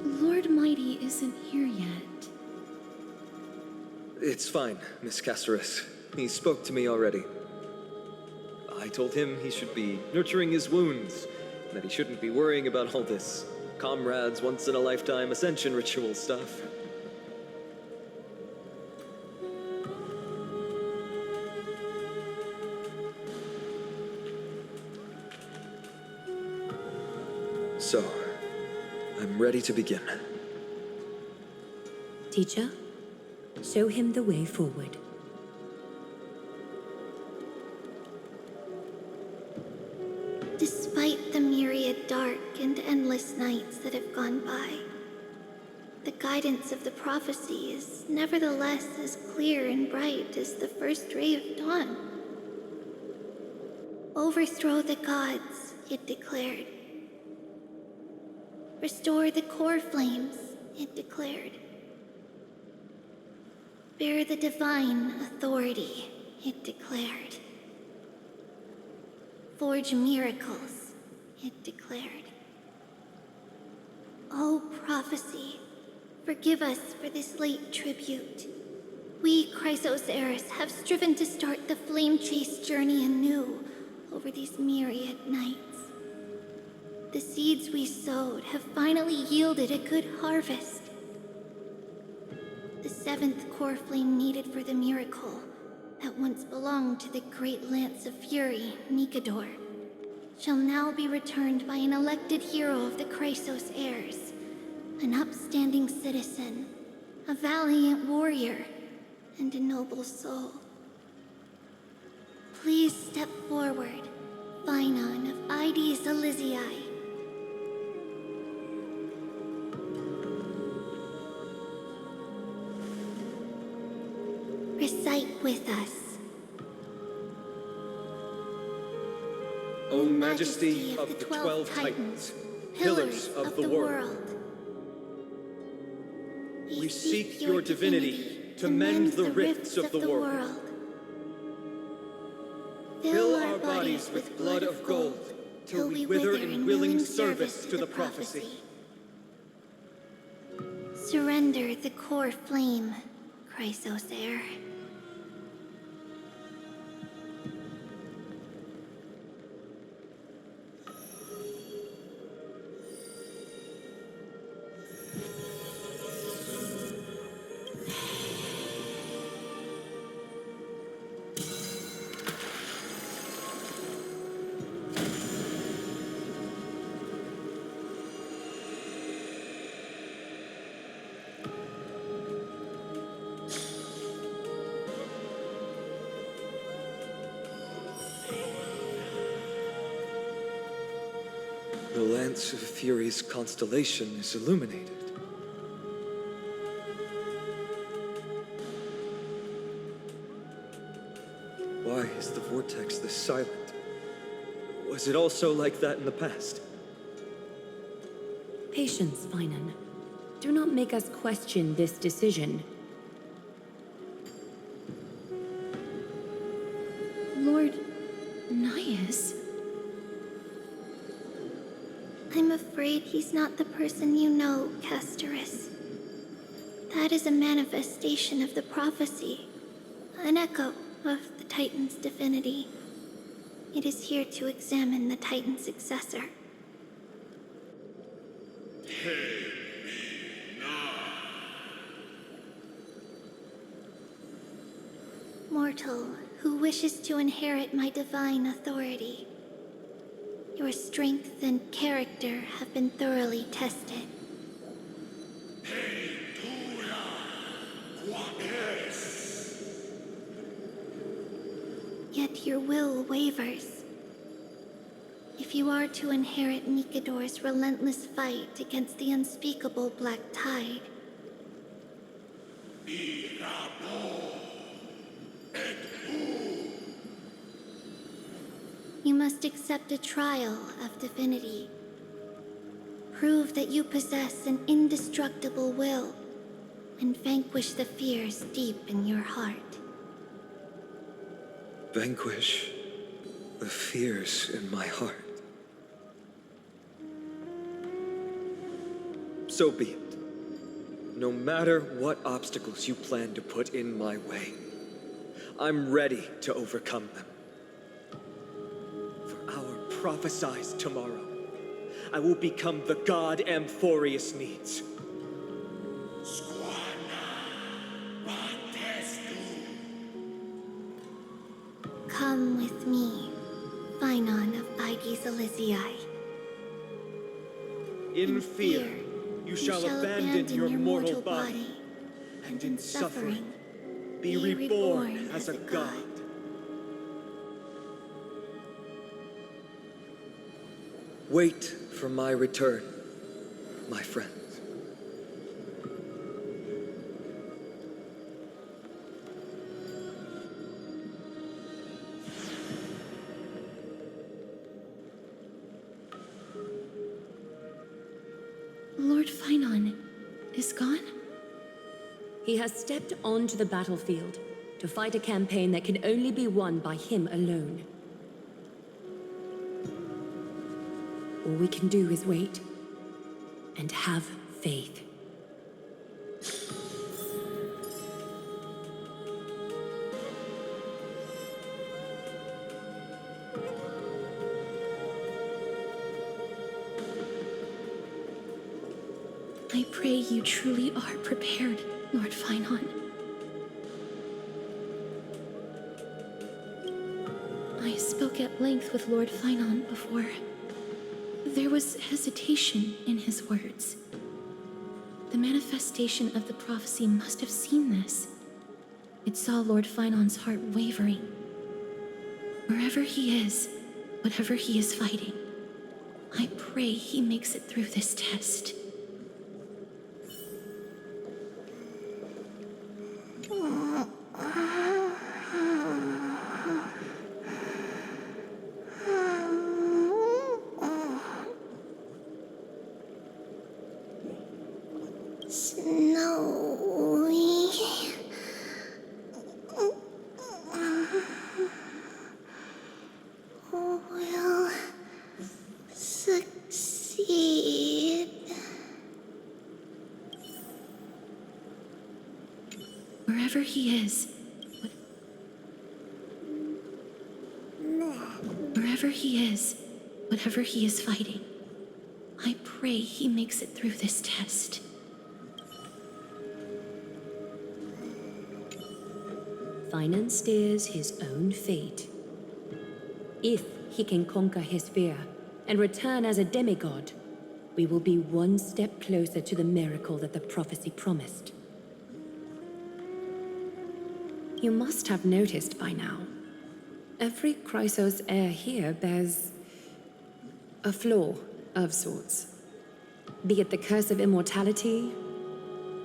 Lord Mighty isn't here yet.
It's fine, Miss Caceres. He spoke to me already. I told him he should be nurturing his wounds, that he shouldn't be worrying about all this comrades once-in-a-lifetime ascension ritual stuff. So, I'm ready to begin.
Teacher, show him the way forward.
Despite the myriad dark and endless nights that have gone by, the guidance of the prophecy is nevertheless as clear and bright as the first ray of dawn. Overthrow the gods, it declared. Restore the core flames, it declared. Bear the divine authority, it declared. Forge miracles, it declared. O prophecy, forgive us for this late tribute. We, Chrysos Eris, have striven to start the flame chase journey anew over these myriad nights. The seeds we sowed have finally yielded a good harvest. The seventh core flame needed for the miracle that once belonged to the great Lance of Fury, Nikador, shall now be returned by an elected hero of the Chrysos heirs, an upstanding citizen, a valiant warrior, and a noble soul. Please step forward, Finan of Ides Elysiae. Recite with us.
O Majesty of the 12 Titans, pillars of the world, we seek your divinity to mend the rifts of the world. Fill our bodies with blood of gold, till we wither in willing service to the prophecy.
Surrender the core flame, Chrysos heir.
The Lance of Fury's constellation is illuminated. Why is the vortex this silent? Was it also like that in the past?
Patience, Finan. Do not make us question this decision.
Lord Nias? I'm afraid he's not the person you know, Castorus. That is a manifestation of the prophecy, an echo of the Titan's divinity. It is here to examine the Titan's successor. Mortal who wishes to inherit my divine authority. Your strength and character have been thoroughly tested. Yet your will wavers. If you are to inherit Nikador's relentless fight against the unspeakable Black Tide, you must accept a trial of divinity. Prove that you possess an indestructible will, and vanquish the fears deep in your heart.
Vanquish the fears in my heart. So be it. No matter what obstacles you plan to put in my way, I'm ready to overcome them. For our prophesied tomorrow, I will become the god Amphorius needs.
Come with me, Finan of Aegis Elysiae.
In fear, you shall abandon your mortal body, and in suffering, be reborn as a god. Wait for my return, my friends.
Lord Finan is gone?
He has stepped onto the battlefield to fight a campaign that can only be won by him alone. All we can do is wait and have faith.
I pray you truly are prepared, Lord Finan. I spoke at length with Lord Finan before. There was hesitation in his words. The manifestation of the prophecy must have seen this. It saw Lord Finan's heart wavering. Wherever he is, whatever he is fighting, I pray he makes it through this test. Wherever he is, wherever he is, whatever he is fighting, I pray he makes it through this test.
Finan steers his own fate. If he can conquer his fear and return as a demigod, we will be one step closer to the miracle that the prophecy promised. You must have noticed by now, every Chrysos heir here bears a flaw of sorts. Be it the curse of immortality,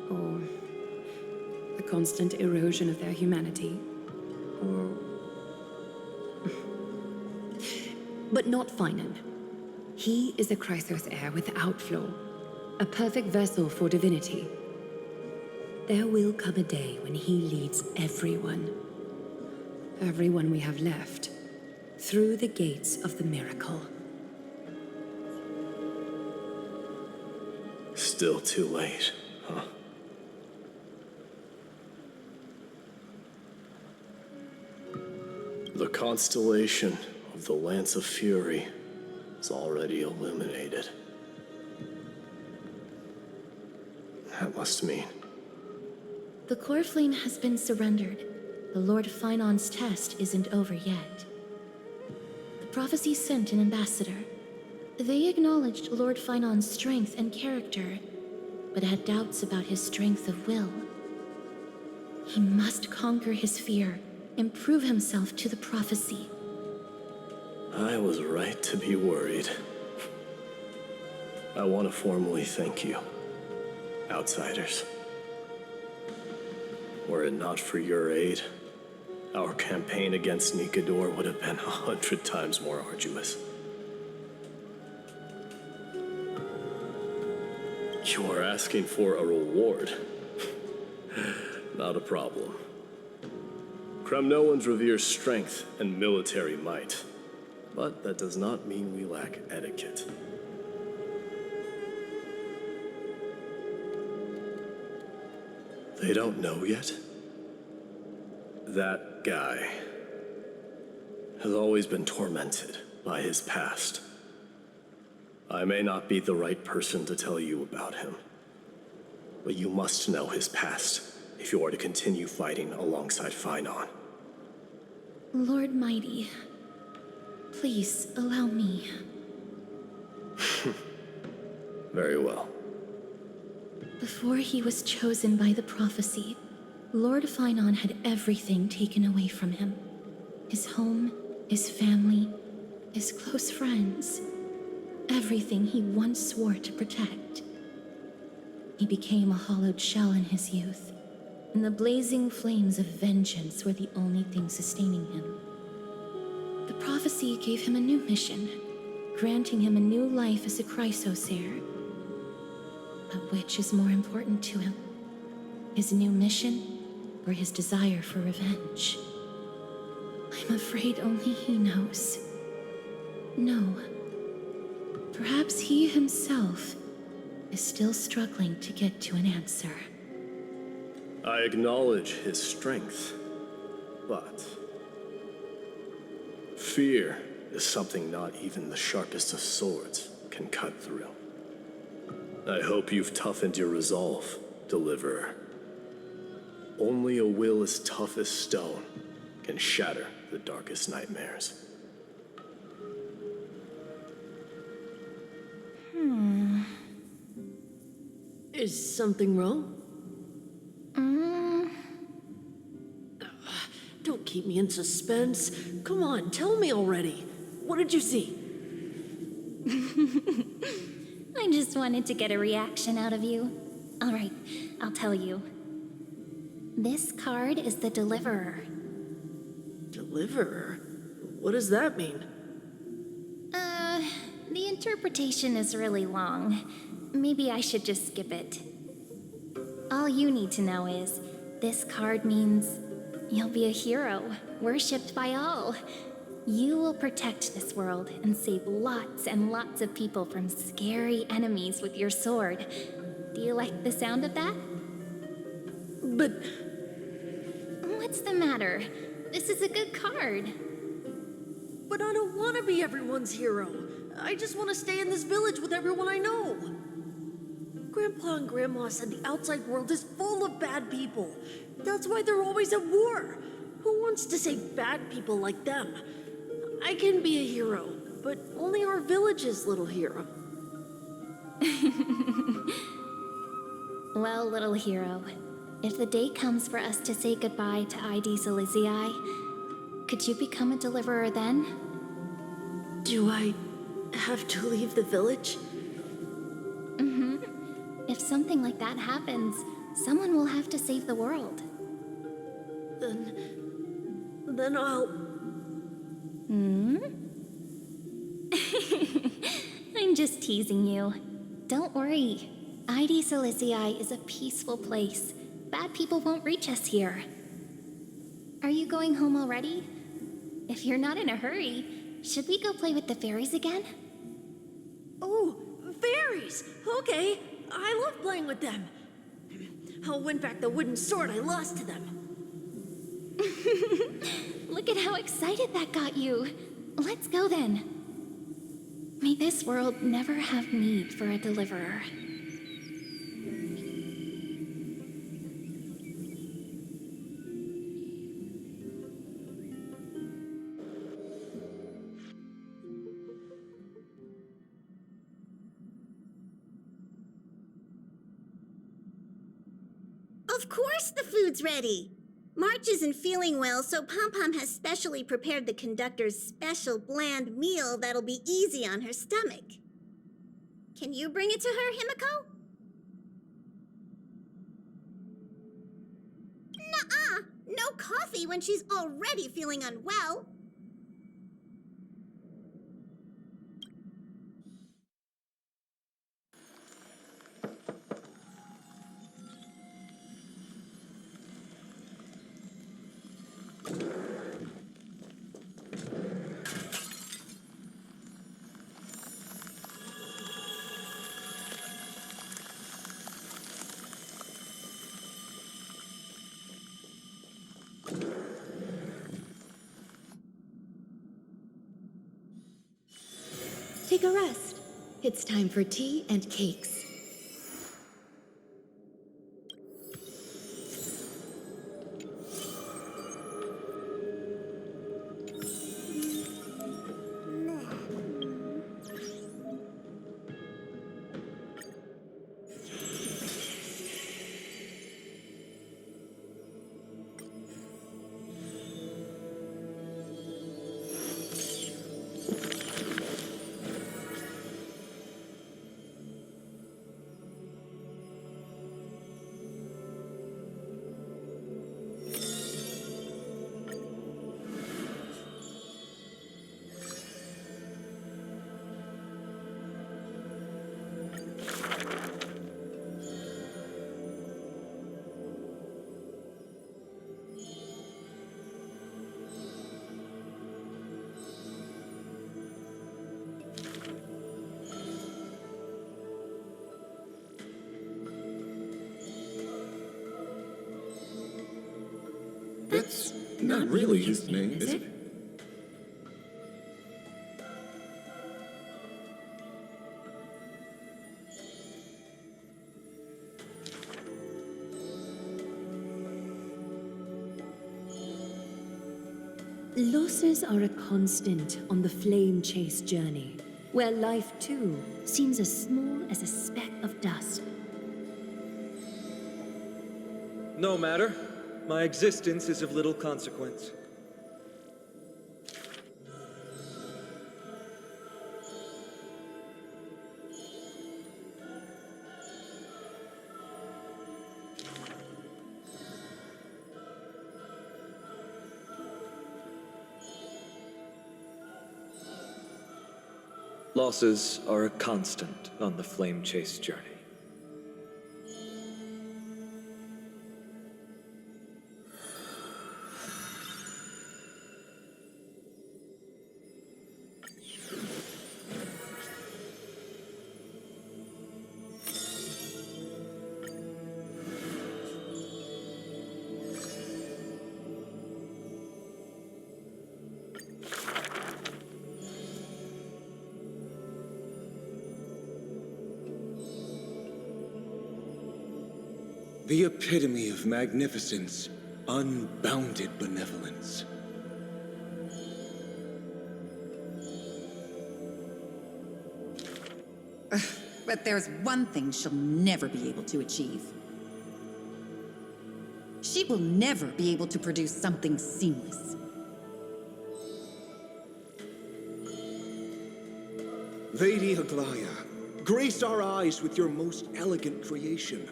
or the constant erosion of their humanity, or but not Finan. He is a Chrysos heir without flaw, a perfect vessel for divinity. There will come a day when he leads everyone we have left, through the gates of the miracle.
Still too late, huh? The constellation of the Lance of Fury is already illuminated. That must mean...
The core flame has been surrendered. The Lord Finon's test isn't over yet. The prophecy sent an ambassador. They acknowledged Lord Finon's strength and character, but had doubts about his strength of will. He must conquer his fear and prove himself to the prophecy.
I was right to be worried. I want to formally thank you, outsiders. Were it not for your aid, our campaign against Nikador would have been 100 times more arduous. You are asking for a reward. Not a problem. Kremnoans revere strength and military might, but that does not mean we lack etiquette. They don't know yet? That guy has always been tormented by his past. I may not be the right person to tell you about him, but you must know his past if you are to continue fighting alongside Finon.
Lord Mighty, please allow me.
Very well.
Before he was chosen by the prophecy, Lord Finon had everything taken away from him. His home, his family, his close friends. Everything he once swore to protect. He became a hollowed shell in his youth, and the blazing flames of vengeance were the only thing sustaining him. The prophecy gave him a new mission, granting him a new life as a Chrysos heir. But which is more important to him? His new mission, or his desire for revenge? I'm afraid only he knows. No. Perhaps he himself is still struggling to get to an answer.
I acknowledge his strength, but fear is something not even the sharpest of swords can cut through. I hope you've toughened your resolve, Deliverer. Only a will as tough as stone can shatter the darkest nightmares.
Is something wrong? Don't keep me in suspense. Come on, tell me already. What did you see?
I just wanted to get a reaction out of you. All right, I'll tell you. This card is the Deliverer.
Deliverer? What does that mean?
The interpretation is really long. Maybe I should just skip it. All you need to know is, this card means you'll be a hero, worshipped by all. You will protect this world and save lots and lots of people from scary enemies with your sword. Do you like the sound of that?
But...
What's the matter? This is a good card.
But I don't want to be everyone's hero. I just want to stay in this village with everyone I know. Grandpa and Grandma said the outside world is full of bad people. That's why they're always at war. Who wants to save bad people like them? I can be a hero, but only our village's little hero.
Well, little hero, if the day comes for us to say goodbye to ID Silizii, could you become a deliverer then?
Do I have to leave the village?
If something like that happens, someone will have to save the world.
Then I'll...
I'm just teasing you. Don't worry. ID Silicii is a peaceful place. Bad people won't reach us here. Are you going home already? If you're not in a hurry, should we go play with the fairies again?
Oh, fairies! Okay, I love playing with them. I'll win back the wooden sword I lost to them.
Look at how excited that got you. Let's go then. May this world never have need for a deliverer.
Of course the food's ready. March isn't feeling well, so Pom Pom has specially prepared the conductor's special bland meal that'll be easy on her stomach. Can you bring it to her, Himiko? Nuh-uh! No coffee when she's already feeling unwell.
Take a rest. It's time for tea and cakes.
That's not really his name, is it?
Losses are a constant on the flame chase journey, where life too seems as small as a speck of dust.
No matter. My existence is of little consequence. Losses are a constant on the flame chase journey.
The epitome of magnificence, unbounded benevolence.
But there's one thing she'll never be able to achieve. She will never be able to produce something seamless.
Lady Aglaya, grace our eyes with your most elegant creation.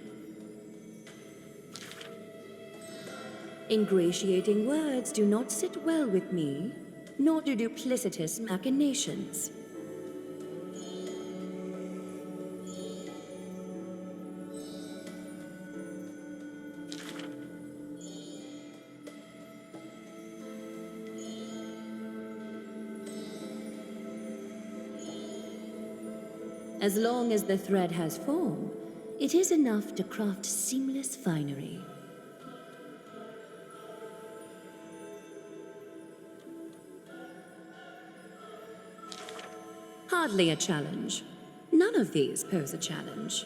Ingratiating words do not sit well with me, nor do duplicitous machinations. As long as the thread has form, it is enough to craft seamless finery. Hardly a challenge. None of these pose a challenge.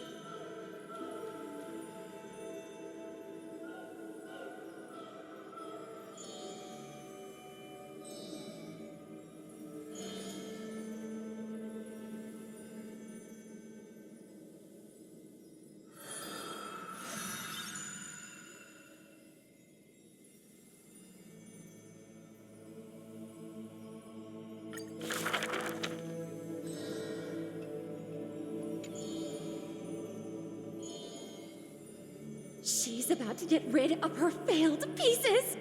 She's about to get rid of her failed pieces!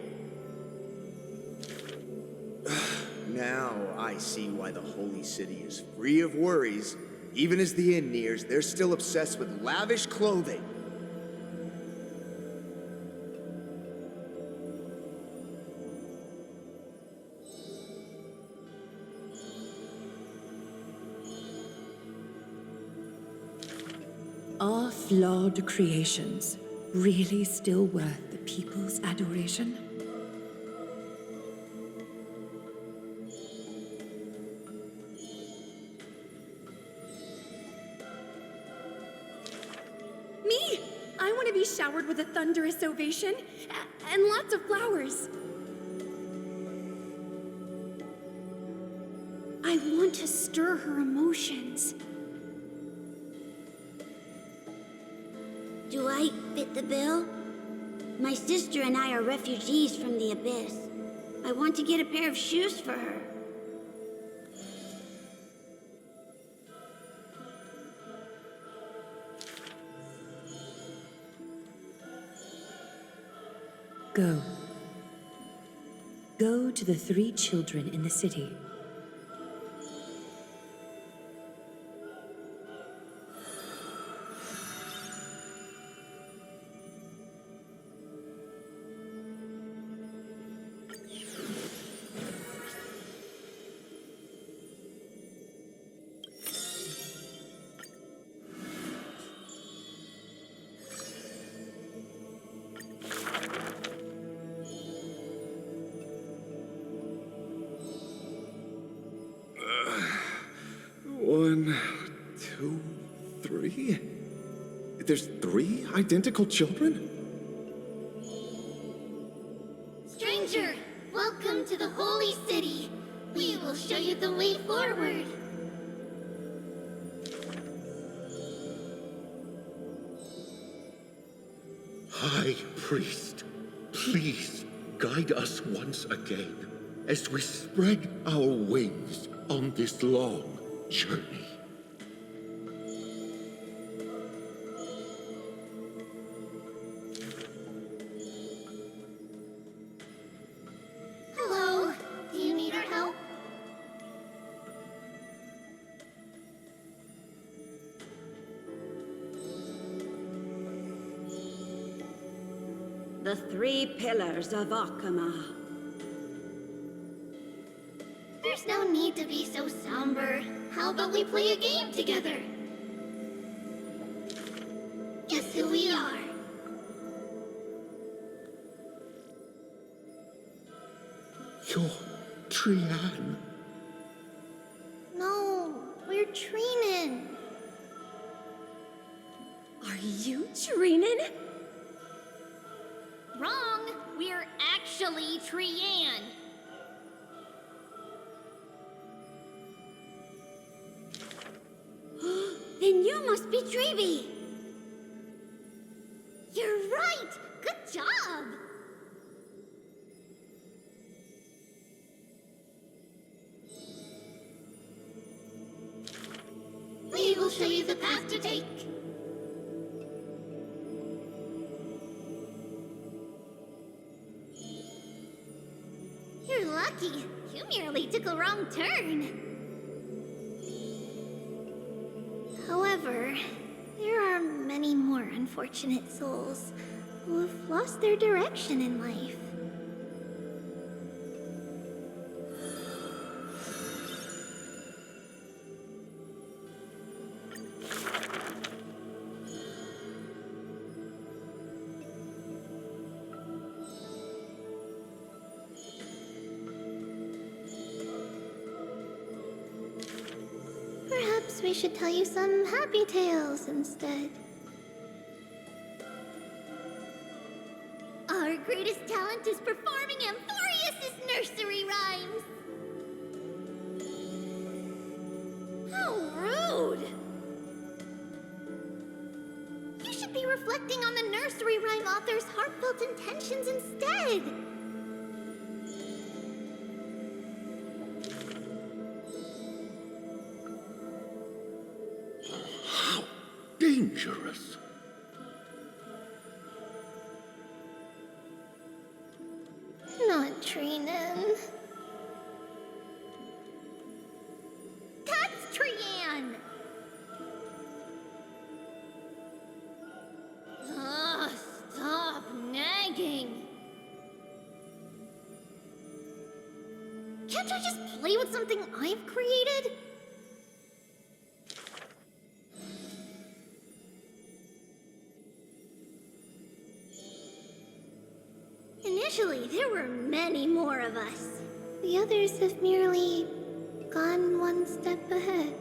Now I see why the Holy City is free of worries. Even as the end nears, they're still obsessed with lavish clothing.
Are flawed creations really still worth the people's adoration?
Me! I want to be showered with a thunderous ovation and lots of flowers. I want to stir her emotions.
Do I fit the bill? My sister and I are refugees from the Abyss. I want to get a pair of shoes for her.
Go. Go to the 3 children in the city.
One, two, three? There's 3 identical children?
Stranger, welcome to the Holy City. We will show you the way forward.
High Priest, please guide us once again as we spread our wings on this long journey.
Hello, do you need our help?
The 3 pillars of Akama.
There's no need to be so somber. How about we play a game together? Guess who we are?
You're Trianne.
No, we're Treenin.
Are you Treenin?
Wrong. We're actually Trianne. Then you must be Treevee. You're right. Good job. We will show you the path to take. You're lucky. You merely took a wrong turn. However, there are many more unfortunate souls who have lost their direction in life.
we should tell you some happy tales instead. Our greatest talent is performing Amphorius' nursery rhymes! How rude! You should be reflecting on the nursery rhyme author's heartfelt intentions instead!
How dangerous!
Not Trinan. That's Trian! Stop nagging! Can't you just play with something I've created? Initially, there were many more of us. The others have merely gone one step ahead.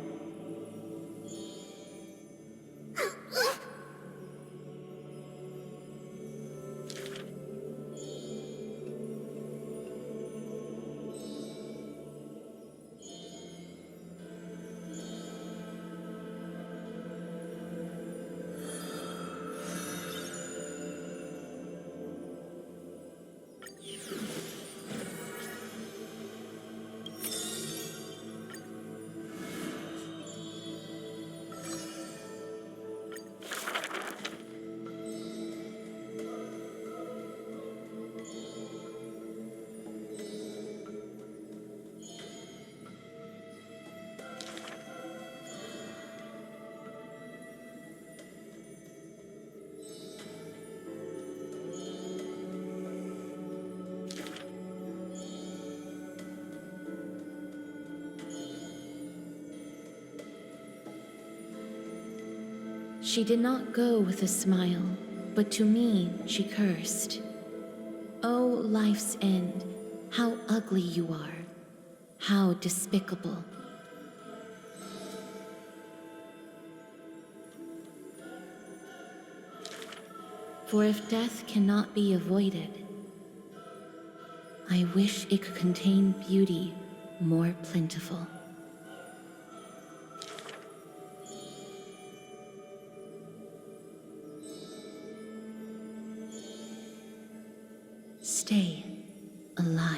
She did not go with a smile, but to me she cursed. Oh, life's end, how ugly you are, how despicable. For if death cannot be avoided, I wish it could contain beauty more plentiful. Stay alive.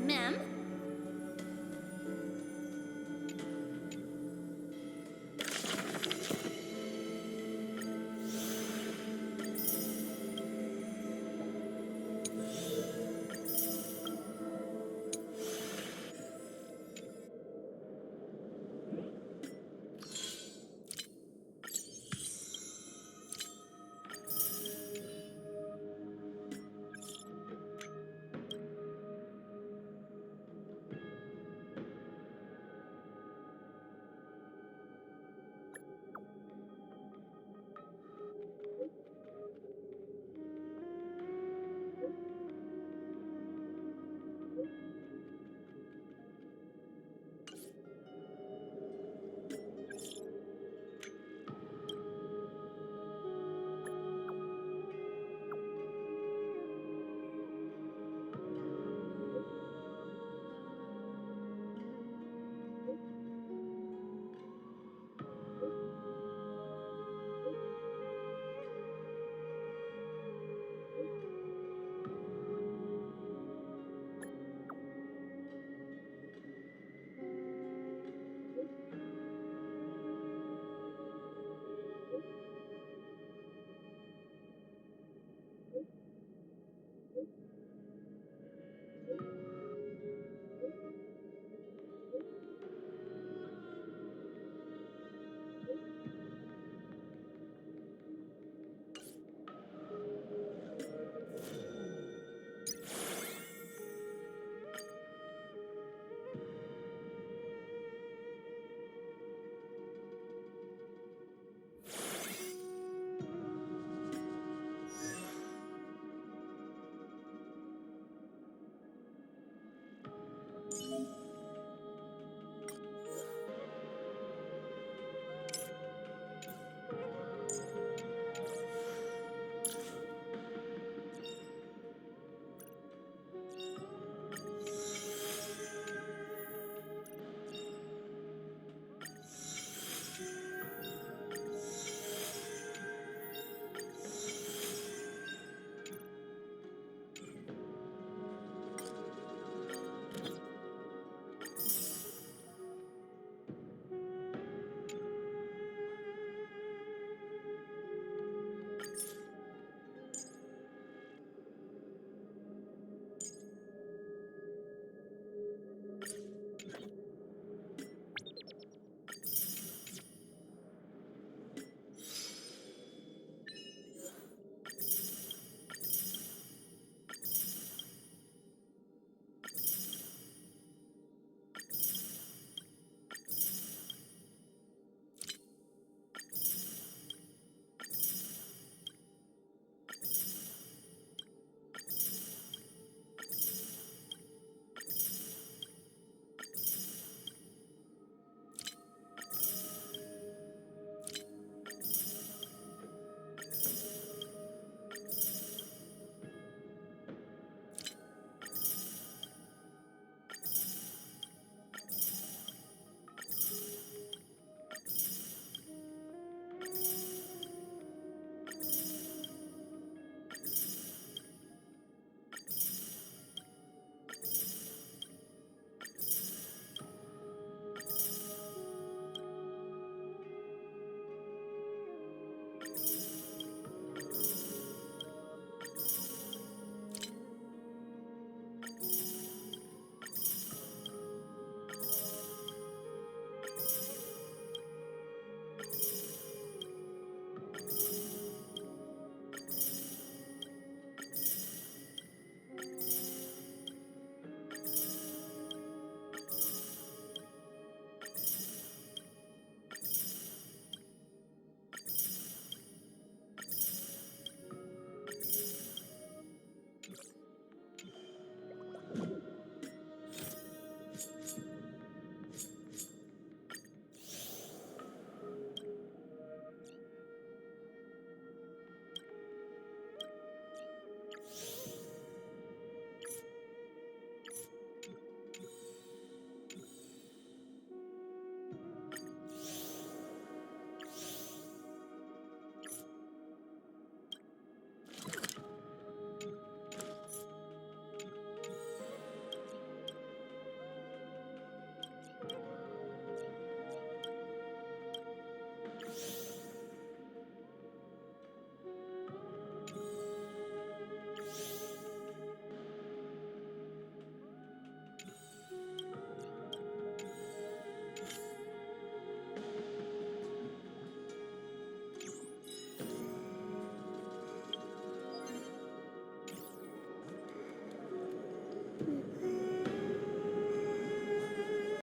Mem.